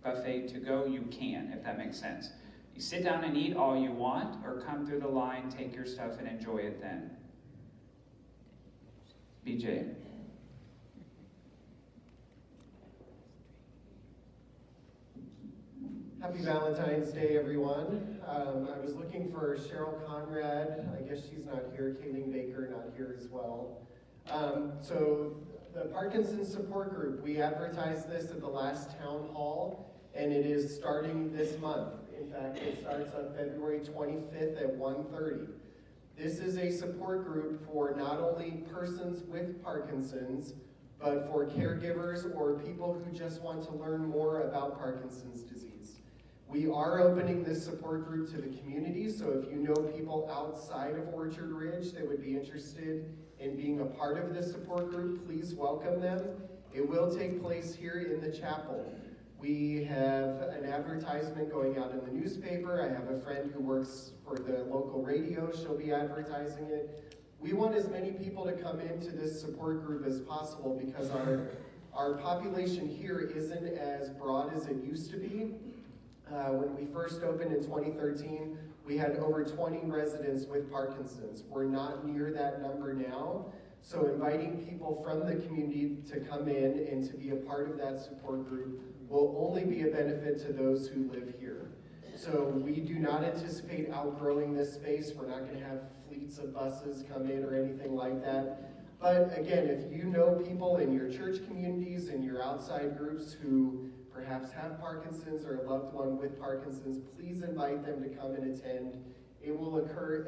buffet to go, you can, if that makes sense. You sit down and eat all you want, or come through the line, take your stuff and enjoy it then. BJ. Happy Valentine's Day, everyone. I was looking for Cheryl Conrad. I guess she's not here. Kayleen Baker not here as well. So the Parkinson's Support Group, we advertised this at the last town hall, and it is starting this month. In fact, it starts on February 25th at 1:30. This is a support group for not only persons with Parkinson's, but for caregivers or people who just want to learn more about Parkinson's disease. We are opening this support group to the community, so if you know people outside of Orchard Ridge that would be interested in being a part of this support group, please welcome them. It will take place here in the chapel. We have an advertisement going out in the newspaper. I have a friend who works for the local radio. She'll be advertising it. We want as many people to come into this support group as possible because our population here isn't as broad as it used to be. When we first opened in 2013, we had over 20 residents with Parkinson's. We're not near that number now. So inviting people from the community to come in and to be a part of that support group will only be a benefit to those who live here. So we do not anticipate outgrowing this space. We're not going to have fleets of buses come in or anything like that. But again, if you know people in your church communities and your outside groups who perhaps have Parkinson's or a loved one with Parkinson's, please invite them to come and attend. It will occur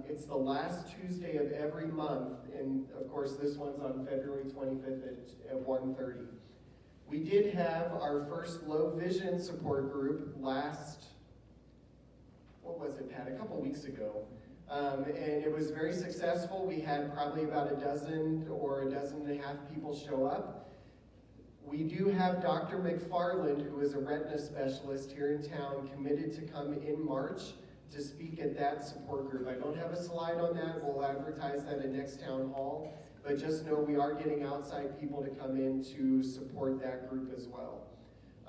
it's the last Tuesday of every month, and of course this one's on February 25th at 1:30. We did have our first low vision support group a couple weeks ago. And it was very successful. We had probably about a dozen or a dozen and a half people show up. We do have Dr. McFarland, who is a retina specialist here in town, committed to come in March to speak at that support group. I don't have a slide on that. We'll advertise that at next town hall. But just know we are getting outside people to come in to support that group as well.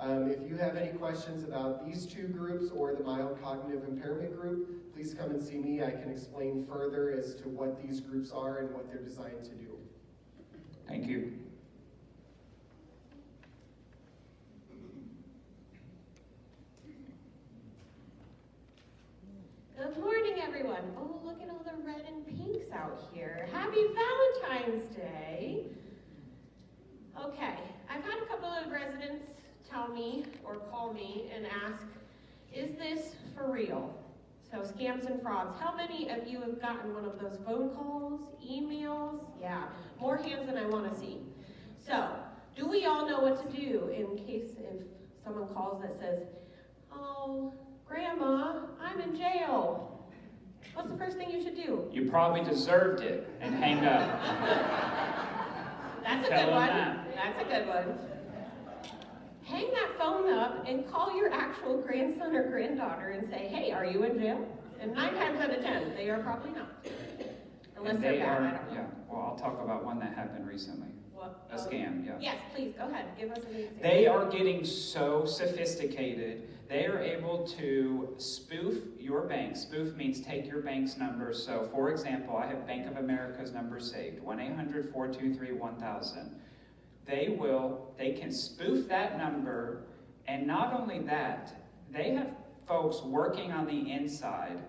If you have any questions about these two groups or the mild cognitive impairment group, please come and see me. I can explain further as to what these groups are and what they're designed to do. Thank you. Good morning, everyone. Oh, look at all the red and pinks out here. Happy Valentine's Day. Okay, I've had a couple of residents tell me or call me and ask, is this for real? So scams and frauds. How many of you have gotten one of those phone calls, emails? Yeah, more hands than I want to see. So, do we all know what to do in case if someone calls that says, oh, Grandma, I'm in jail. What's the first thing you should do? You probably deserved it and hang up. That's a Tell good them one. that. That's a good one. Hang that phone up and call your actual grandson or granddaughter and say, hey, are you in jail? And 9 times out of 10, they are probably not. Unless And they're they bad, I are, don't know. yeah, well, I'll talk about one that happened recently. What? A scam, yeah. Yes, please, go ahead. Give us an example. They are getting so sophisticated, they are able to spoof your bank. Spoof means take your bank's number. So, for example, I have Bank of America's number saved, 1-800-423-1000. They can spoof that number, and not only that, they have folks working on the inside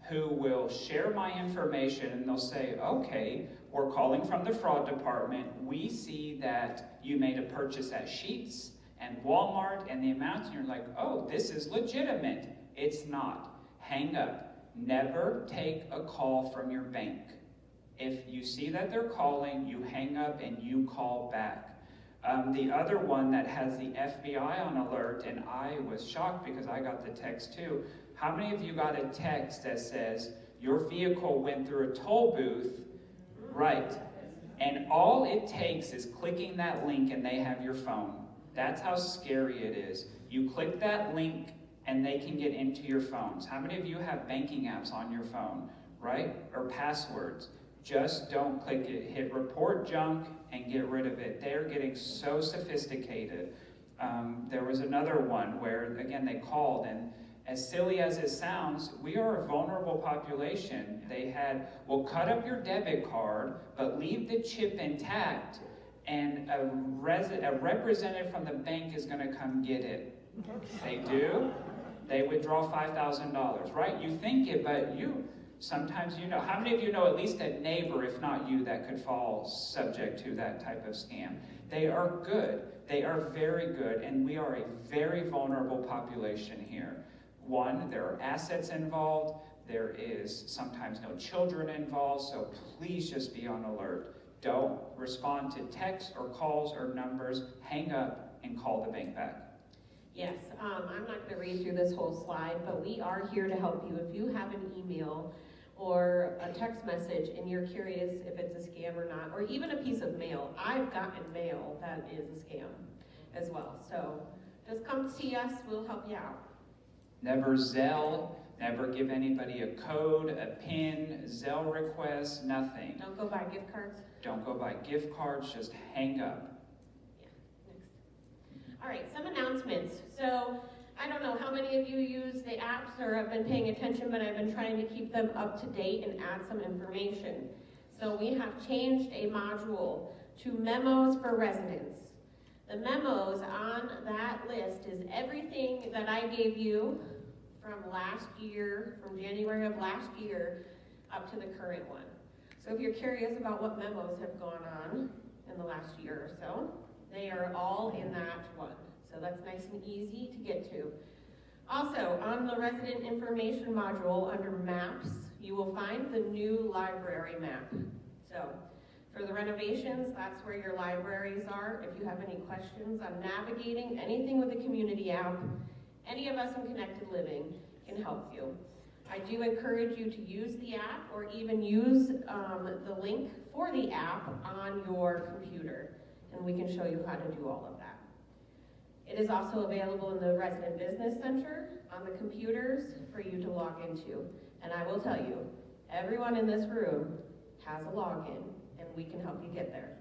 who will share my information, and they'll say, okay, we're calling from the fraud department. We see that you made a purchase at Sheetz and Walmart and the amounts, and you're like, oh, this is legitimate. It's not. Hang up. Never take a call from your bank. If you see that they're calling, you hang up and you call back. The other one that has the FBI on alert, and I was shocked because I got the text too. How many of you got a text that says, your vehicle went through a toll booth? Right. And all it takes is clicking that link and they have your phone. That's how scary it is. You click that link and they can get into your phones. How many of you have banking apps on your phone, right? Or passwords? Just don't click it. Hit report junk and get rid of it. They're getting so sophisticated. There was another one where, again, they called, and as silly as it sounds, we are a vulnerable population. They had, well, cut up your debit card, but leave the chip intact, and a representative from the bank is going to come get it. They do. They withdraw $5,000, right? You think it, but sometimes you know. How many of you know at least a neighbor, if not you, that could fall subject to that type of scam? They are good. They are very good, and we are a very vulnerable population here. One, there are assets involved. There is sometimes no children involved, so please just be on alert. Don't respond to texts or calls or numbers. Hang up and call the bank back. Yes, I'm not going to read through this whole slide, but we are here to help you. If you have an email or a text message and you're curious if it's a scam or not, or even a piece of mail, I've gotten mail that is a scam as well. So just come see us, we'll help you out. Never Zelle, never give anybody a code, a PIN, Zelle request, nothing. Don't go buy gift cards. Don't go buy gift cards, just hang up. All right, some announcements. So I don't know how many of you use the apps or have been paying attention, but I've been trying to keep them up to date and add some information. So we have changed a module to memos for residents. The memos on that list is everything that I gave you from last year, from January of last year, up to the current one. So if you're curious about what memos have gone on in the last year or so, they are all in that one. So that's nice and easy to get to. Also, on the resident information module under maps, you will find the new library map. So for the renovations, that's where your libraries are. If you have any questions on navigating anything with the community app, any of us in Connected Living can help you. I do encourage you to use the app or even use the link for the app on your computer, and we can show you how to do all of that. It is also available in the Resident Business Center on the computers for you to log into. And I will tell you, everyone in this room has a login, and we can help you get there.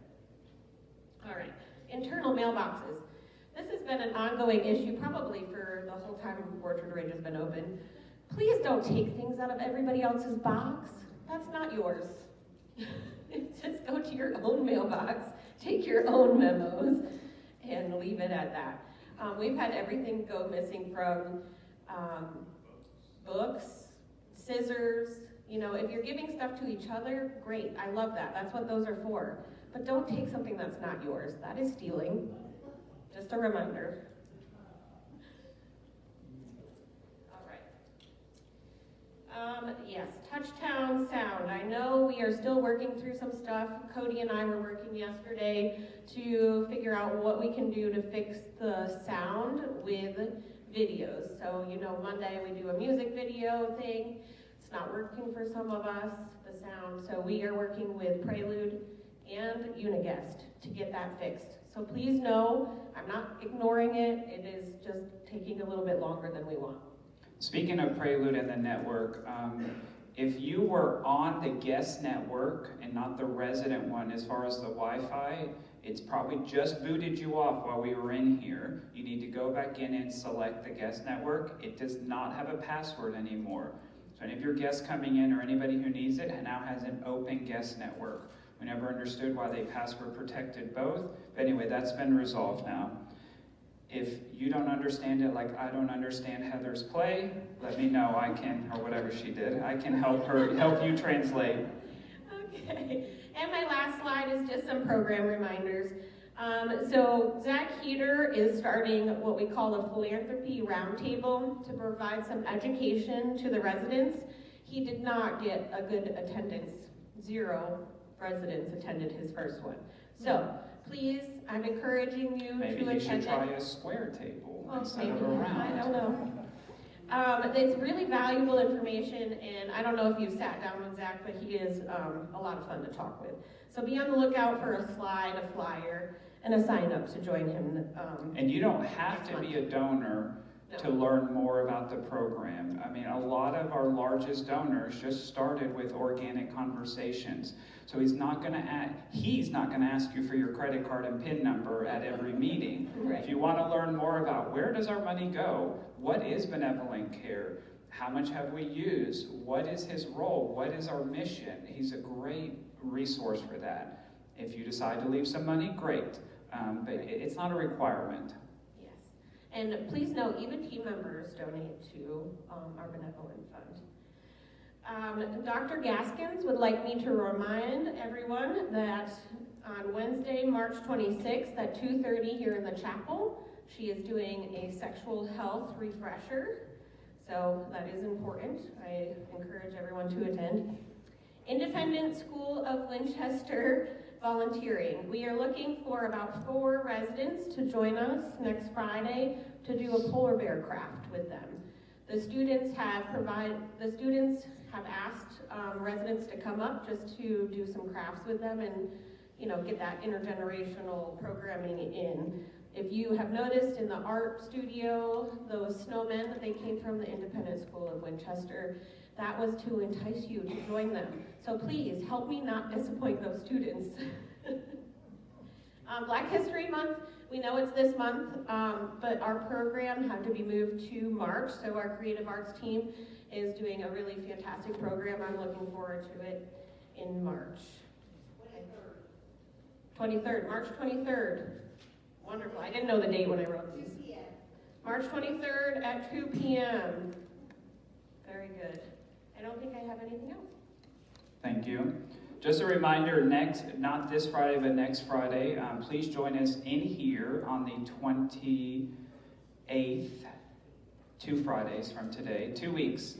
All right, internal mailboxes. This has been an ongoing issue probably for the whole time Orchard Ridge has been open. Please don't take things out of everybody else's box. That's not yours. Just go to your own mailbox, take your own memos, and leave it at that. We've had everything go missing from books, scissors. You know, if you're giving stuff to each other, great, I love that. That's what those are for. But don't take something that's not yours. That is stealing. Just a reminder. All right. Yes, Touchtown Sound. I know we are still working through some stuff. Cody and I were working yesterday to figure out what we can do to fix the sound with videos. So, you know, Monday we do a music video thing. It's not working for some of us, the sound. So we are working with Prelude and Uniguest to get that fixed. So please know, I'm not ignoring it. It is just taking a little bit longer than we want. Speaking of Prelude and the network, if you were on the guest network and not the resident one as far as the Wi-Fi, it's probably just booted you off while we were in here. You need to go back in and select the guest network. It does not have a password anymore. So any of your guests coming in or anybody who needs it now has an open guest network. We never understood why they password protected both. But anyway, that's been resolved now. If you don't understand it like I don't understand Heather's play, let me know. I can, or whatever she did, I can help you translate. Okay, and my last slide is just some program reminders. So Zach Heater is starting what we call a philanthropy roundtable to provide some education to the residents. He did not get a good attendance. 0 residents attended his first one. So please, I'm encouraging you Maybe to you should attend try it. a square table Well, instead maybe, of a round. I don't know. It's really valuable information, and I don't know if you've sat down with Zach, but he is a lot of fun to talk with. So be on the lookout for a slide, a flyer, and a sign up to join him. And you don't have to be a donor to learn more about the program. I mean, a lot of our largest donors just started with organic conversations. So he's not gonna ask you for your credit card and PIN number at every meeting. Right. If you wanna learn more about where does our money go, what is benevolent care, how much have we used, what is his role, what is our mission, he's a great resource for that. If you decide to leave some money, great, but it's not a requirement. Yes, and please note, even team members donate to our benevolent fund. Dr. Gaskins would like me to remind everyone that on Wednesday, March 26th at 2:30 here in the chapel, she is doing a sexual health refresher. So that is important. I encourage everyone to attend. Independent School of Winchester volunteering. We are looking for about 4 residents to join us next Friday to do a polar bear craft with them. The students have asked residents to come up just to do some crafts with them and, you know, get that intergenerational programming in. If you have noticed in the art studio, those snowmen that they came from the Independent School of Winchester, that was to entice you to join them. So please help me not disappoint those students. Black History Month, we know it's this month, but our program had to be moved to March, so our creative arts team is doing a really fantastic program. I'm looking forward to it in March. 23rd, March 23rd. Wonderful. I didn't know the date when I wrote these. March 23rd at 2 p.m. Very good. I don't think I have anything else. Thank you. Just a reminder, not this Friday, but next Friday, please join us in here on the 28th, 2 Fridays from today, 2 weeks.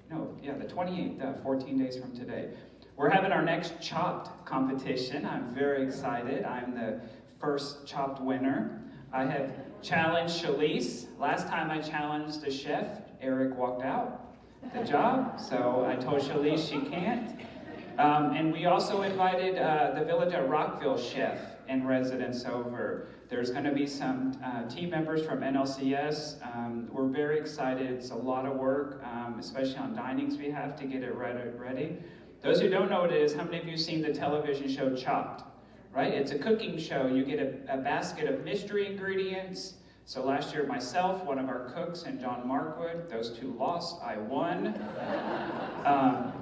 No, yeah, the 28th, 14 days from today. We're having our next Chopped competition. I'm very excited. I'm the first Chopped winner. I have challenged Shalise. Last time I challenged the chef, Eric walked out the job, so I told Shalise she can't. And we also invited the Village at Rockville chef in residence over. There's going to be some team members from NLCS. We're very excited. It's a lot of work, especially on dinings we have to get it ready. Those who don't know what it is, how many of you have seen the television show Chopped? Right? It's a cooking show. You get a basket of mystery ingredients. So last year, myself, one of our cooks, and John Markwood, those two lost, I won.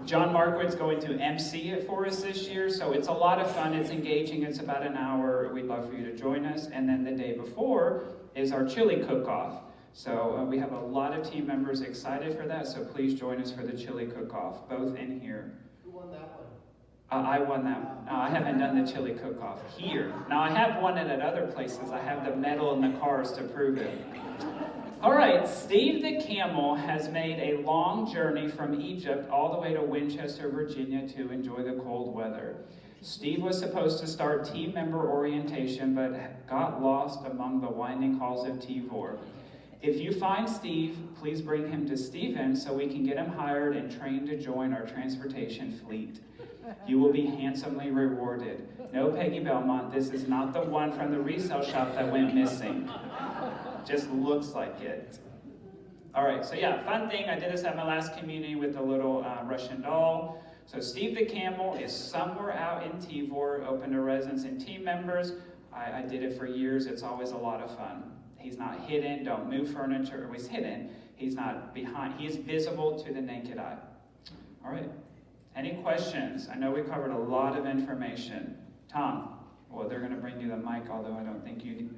John Markwood's going to MC it for us this year, so it's a lot of fun, it's engaging, it's about an hour. We'd love for you to join us. And then the day before is our chili cook-off. So we have a lot of team members excited for that, so please join us for the chili cook-off, both in here. Who won that one? I won that one. No, I haven't done the chili cook-off here. Now, I have won it at other places. I have the medal and the cars to prove it. All right, Steve the Camel has made a long journey from Egypt all the way to Winchester, Virginia to enjoy the cold weather. Steve was supposed to start team member orientation, but got lost among the winding halls of Tivor. If you find Steve, please bring him to Stephen so we can get him hired and trained to join our transportation fleet. You will be handsomely rewarded. No, Peggy Belmont, this is not the one from the resale shop that went missing. Just looks like it. All right, so yeah, fun thing. I did this at my last community with the little Russian doll. So Steve the Camel is somewhere out in Tivor, open to residents and team members. I did it for years. It's always a lot of fun. He's not hidden. Don't move furniture. He's hidden. He's not behind, he is visible to the naked eye. All right. Any questions? I know we covered a lot of information. Tom, well, they're going to bring you the mic, although I don't think you need.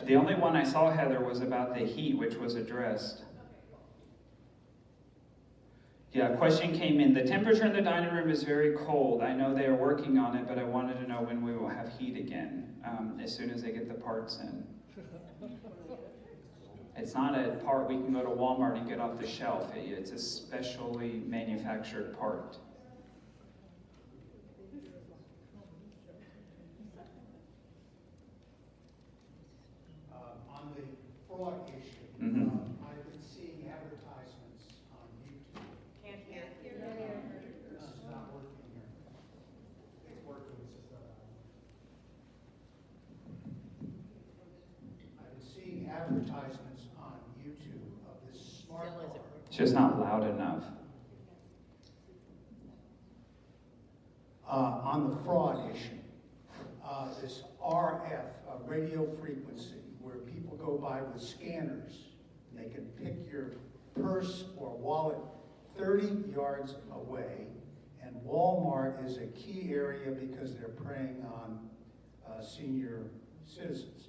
The only one I saw, Heather, was about the heat, which was addressed. Yeah, a question came in. The temperature in the dining room is very cold. I know they are working on it, but I wanted to know when we will have heat again, as soon as they get the parts in. It's not a part we can go to Walmart and get off the shelf. It's a specially manufactured part. On the fraud issue, Mhm. I've been seeing advertisements on YouTube. Can't hear. This is not working here. It's working, it's just not on. I've been seeing advertisements on YouTube of this smart car. It's just not loud enough. On the fraud issue, this RF, radio frequency, where people go by with scanners, and they can pick your purse or wallet 30 yards away, and Walmart is a key area because they're preying on senior citizens.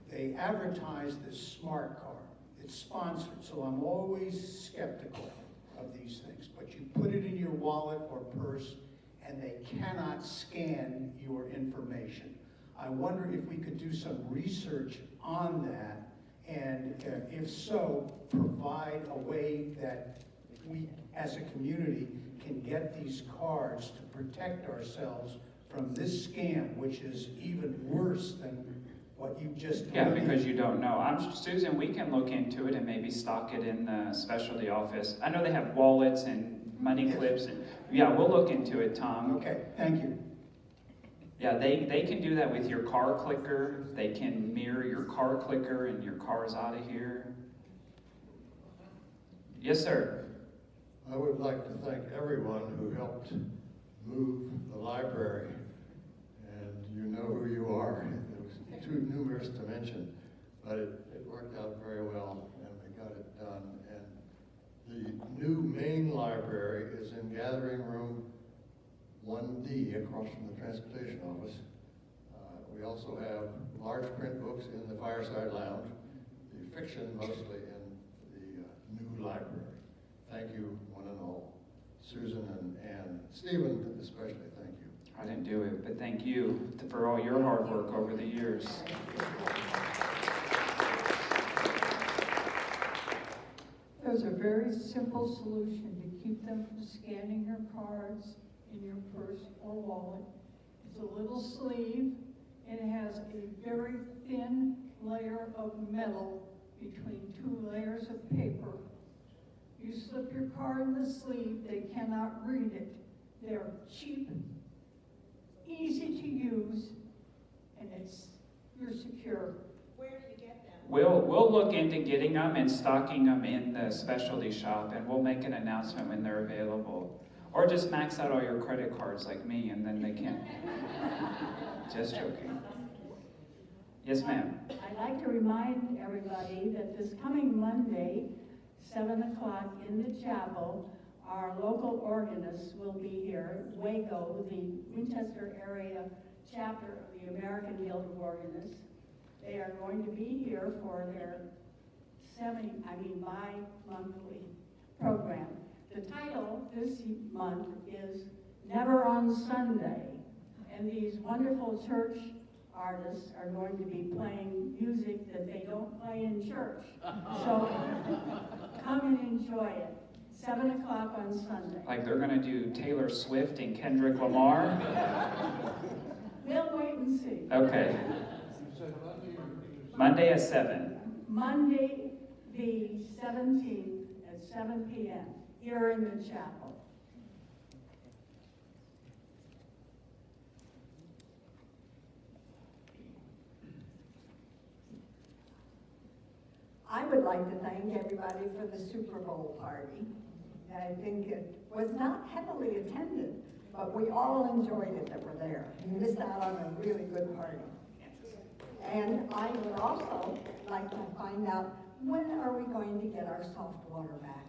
They advertise this smart car. It's sponsored, so I'm always skeptical of these things, but you put it in your wallet or purse, and they cannot scan your information. I wonder if we could do some research on that, and if so, provide a way that we, as a community, can get these cards to protect ourselves from this scam, which is even worse than what you just told Yeah, me. because you don't know. Susan, we can look into it and maybe stock it in the specialty office. I know they have wallets and money Yes. clips. And yeah, we'll look into it, Tom. Okay, thank you. Yeah, they can do that with your car clicker. They can mirror your car clicker and your car's out of here. Yes, sir. I would like to thank everyone who helped move the library. And you know who you are. It was too numerous to mention, but it worked out very well and we got it done. And the new main library is in Gathering Room 1D across from the Transportation Office. We also have large print books in the Fireside Lounge, the fiction mostly in the new library. Thank you, one and all. Susan and Ann, Stephen especially, thank you. I didn't do it, but thank you for all your hard work over the years. There's a very simple solution to keep them from scanning your cards in your purse or wallet. It's a little sleeve. It has a very thin layer of metal between two layers of paper. You slip your card in the sleeve, they cannot read it. They're cheap, easy to use, and you're secure. Where do you get them? We'll look into getting them and stocking them in the specialty shop, and we'll make an announcement when they're available. Or just max out all your credit cards like me, and then they can. Just joking. Yes, ma'am. I'd like to remind everybody that this coming Monday, 7 o'clock in the chapel, our local organists will be here. WACO, the Winchester area chapter of the American Guild of Organists. They are going to be here for their bi-monthly program. The title this month is Never on Sunday, and these wonderful church artists are going to be playing music that they don't play in church. So come and enjoy it. 7 o'clock on Sunday. Like they're gonna do Taylor Swift and Kendrick Lamar? We'll wait and see. Okay. You said Monday or Tuesday? Monday at 7. Monday, the 17th at 7 p.m. here in the chapel. I would like to thank everybody for the Super Bowl party. I think it was not heavily attended, but we all enjoyed it that were there. You missed out on a really good party. And I would also like to find out, when are we going to get our soft water back?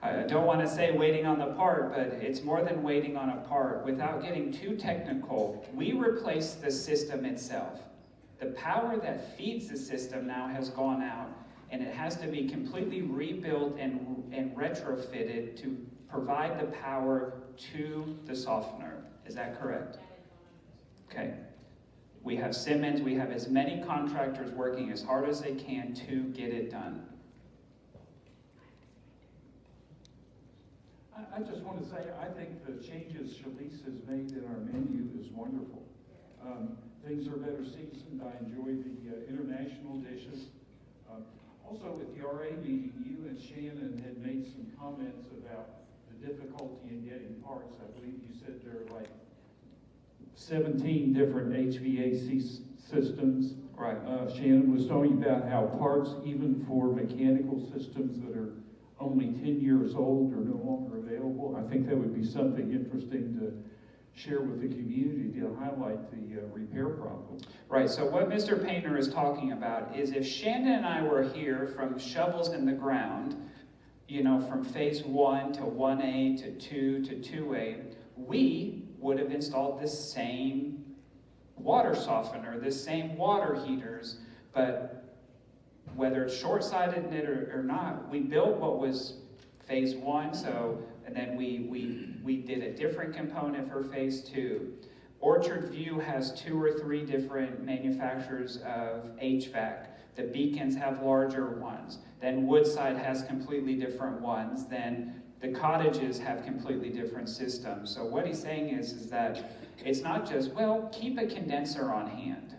I don't want to say waiting on the part, but it's more than waiting on a part. Without getting too technical, we replaced the system itself. The power that feeds the system now has gone out, and it has to be completely rebuilt and retrofitted to provide the power to the softener. Is that correct? Okay. We have Simmons, we have as many contractors working as hard as they can to get it done. I just want to say, I think the changes Shalice has made in our menu is wonderful. Things are better seasoned. I enjoy the international dishes. Also, at the RA meeting, you and Shannon had made some comments about the difficulty in getting parts. I believe you said there are like 17 different HVAC systems. Right. Shannon was talking about how parts, even for mechanical systems that are only 10 years old, are no longer available. I think that would be something interesting to share with the community to highlight the repair problem. Right, so what Mr. Painter is talking about is if Shannon and I were here from shovels in the ground, you know, from phase 1 to 1A to 2 to 2A, we would have installed the same water softener, the same water heaters, but whether it's short-sighted in it or not, we built what was phase 1, so, and then we did a different component for phase 2. Orchard View has 2 or 3 different manufacturers of HVAC. The Beacons have larger ones. Then Woodside has completely different ones. Then the cottages have completely different systems. So what he's saying is that it's not just, well, keep a condenser on hand.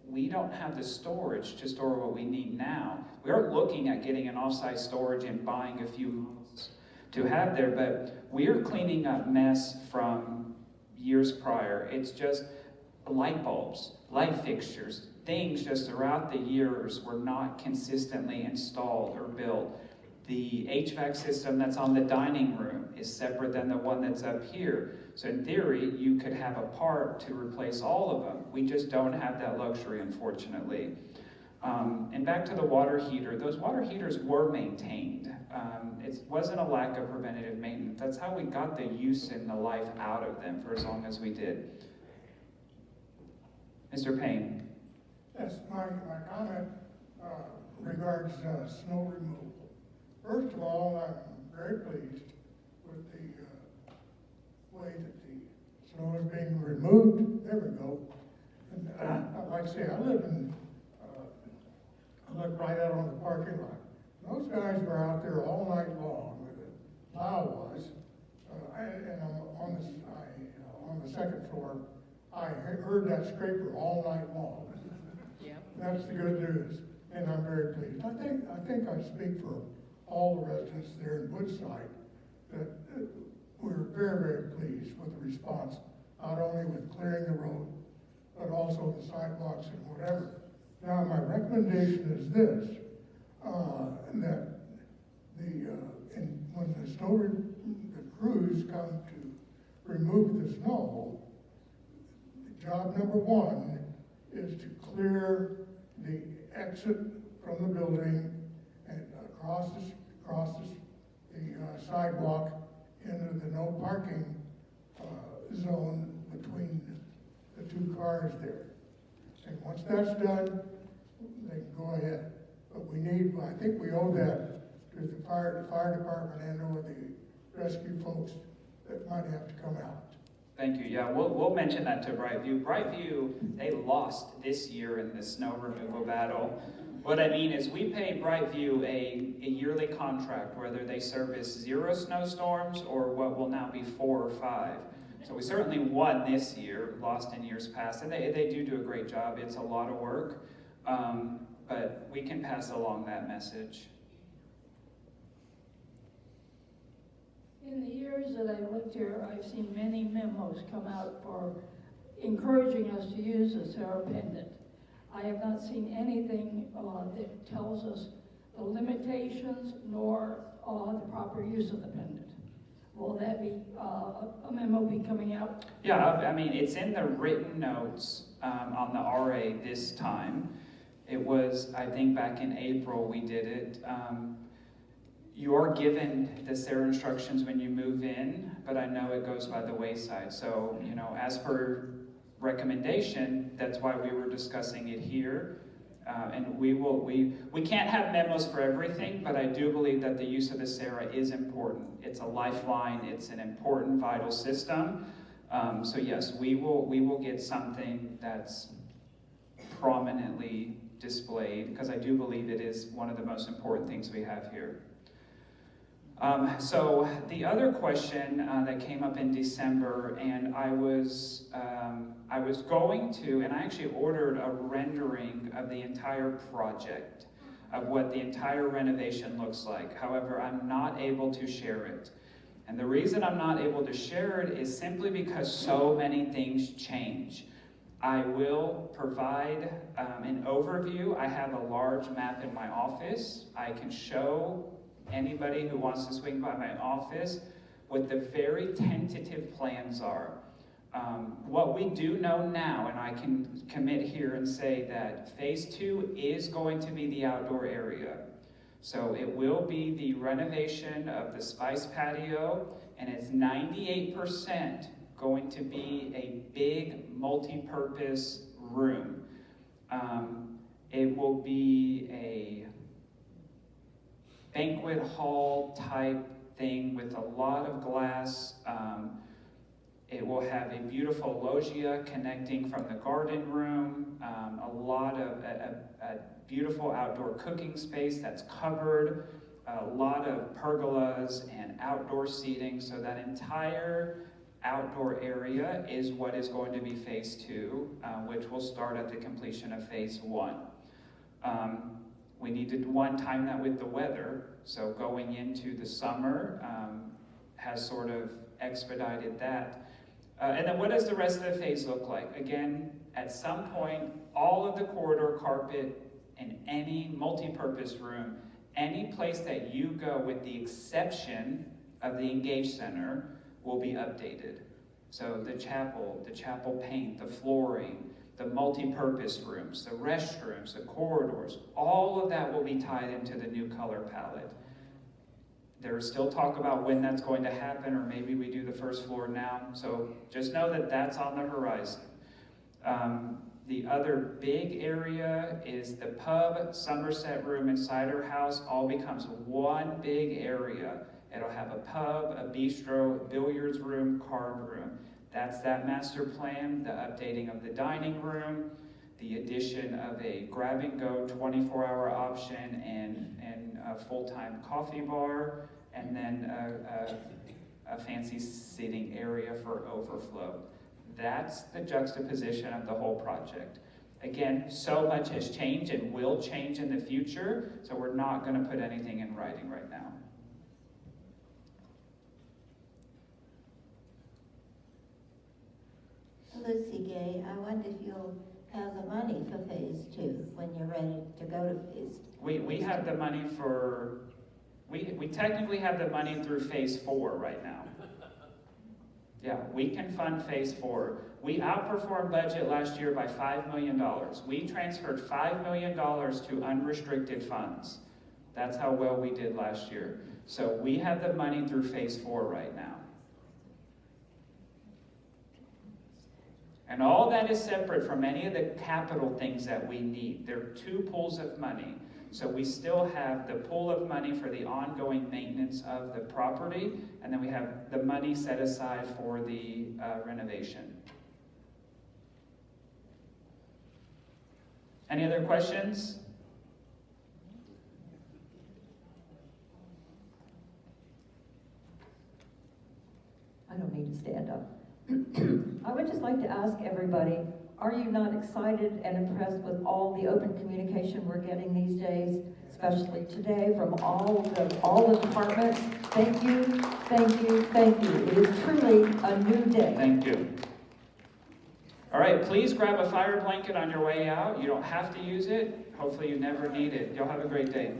We don't have the storage to store what we need now. We are looking at getting an off-site storage and buying a few models to have there, but we're cleaning up mess from years prior. It's just light bulbs, light fixtures, things just throughout the years were not consistently installed or built. The HVAC system that's on the dining room is separate than the one that's up here. So in theory, you could have a part to replace all of them. We just don't have that luxury, unfortunately. And back to the water heater, those water heaters were maintained. It wasn't a lack of preventative maintenance. That's how we got the use and the life out of them for as long as we did. Mr. Payne. Yes, my comment regards snow removal. First of all, I'm very pleased with the way that the snow is being removed. There we go. And like I say, I live in, I look right out on the parking lot. Those guys were out there all night long where the plow was. And I'm on the second floor. I heard that scraper all night long. Yep. That's the good news, and I'm very pleased. I think I speak for all the residents there in Woodside that we're very, very pleased with the response, not only with clearing the road, but also the sidewalks and whatever. Now, my recommendation is this, that when the crews come to remove the snow, job number 1 is to clear the exit from the building and across the sidewalk into the no parking zone between the 2 cars there. And once that's done, they can go ahead. But I think we owe that to the fire department and or the rescue folks that might have to come out. Thank you. Yeah, we'll mention that to Brightview. Brightview, they lost this year in the snow removal battle. What I mean is we pay Brightview a yearly contract, whether they service 0 snowstorms or what will now be 4 or 5. So we certainly won this year, lost in years past, and they do a great job. It's a lot of work, but we can pass along that message. In the years that I've lived here, I've seen many memos come out for encouraging us to use the Sarah Pendant. I have not seen anything that tells us the limitations nor the proper use of the pendant. Will that be, a memo be coming out? Yeah, I mean, it's in the written notes on the RA this time. It was, I think back in April we did it. You're given the SARA instructions when you move in, but I know it goes by the wayside. So, you know, as per recommendation, that's why we were discussing it here. And we can't have memos for everything, but I do believe that the use of the SARA is important. It's a lifeline, it's an important vital system. So yes, we will get something that's prominently displayed, because I do believe it is one of the most important things we have here. So the other question that came up in December, and I was going to, and I actually ordered a rendering of the entire project, of what the entire renovation looks like. However, I'm not able to share it. And the reason I'm not able to share it is simply because so many things change. I will provide an overview. I have a large map in my office. I can show anybody who wants to swing by my office what the very tentative plans are. What we do know now, and I can commit here and say that phase 2 is going to be the outdoor area. So it will be the renovation of the Spice patio, and it's 98% going to be a big multi-purpose room. It will be a banquet hall type thing with a lot of glass. It will have a beautiful loggia connecting from the garden room, a lot of a beautiful outdoor cooking space that's covered, a lot of pergolas and outdoor seating. So that entire outdoor area is what is going to be phase 2, which will start at the completion of phase 1. We need to time that with the weather, so going into the summer has sort of expedited that. And then what does the rest of the phase look like? Again, at some point, all of the corridor carpet in any multi-purpose room, any place that you go with the exception of the Engage Center, will be updated. So the chapel paint, the flooring, the multi-purpose rooms, the restrooms, the corridors, all of that will be tied into the new color palette. There is still talk about when that's going to happen, or maybe we do the first floor now. So just know that that's on the horizon. The other big area is the pub, Somerset Room, and Cider House all becomes one big area. It'll have a pub, a bistro, a billiards room, card room. That's that master plan, the updating of the dining room, the addition of a grab-and-go 24-hour option and a full-time coffee bar, and then a fancy sitting area for overflow. That's the juxtaposition of the whole project. Again, so much has changed and will change in the future, so we're not going to put anything in writing right now. Lucy Gay, I wonder if you'll have the money for phase 2 when you're ready to go to phase 2. We have the money for, we technically have the money through phase 4 right now. Yeah, we can fund phase 4. We outperformed budget last year by $5 million. We transferred $5 million to unrestricted funds. That's how well we did last year. So we have the money through phase 4 right now. And all that is separate from any of the capital things that we need. There are 2 pools of money. So we still have the pool of money for the ongoing maintenance of the property, and then we have the money set aside for the renovation. Any other questions? I don't need to stand up. I would just like to ask everybody, are you not excited and impressed with all the open communication we're getting these days, especially today from all the departments? Thank you, thank you, thank you. It is truly a new day. Thank you. All right, please grab a fire blanket on your way out. You don't have to use it. Hopefully you never need it. Y'all have a great day.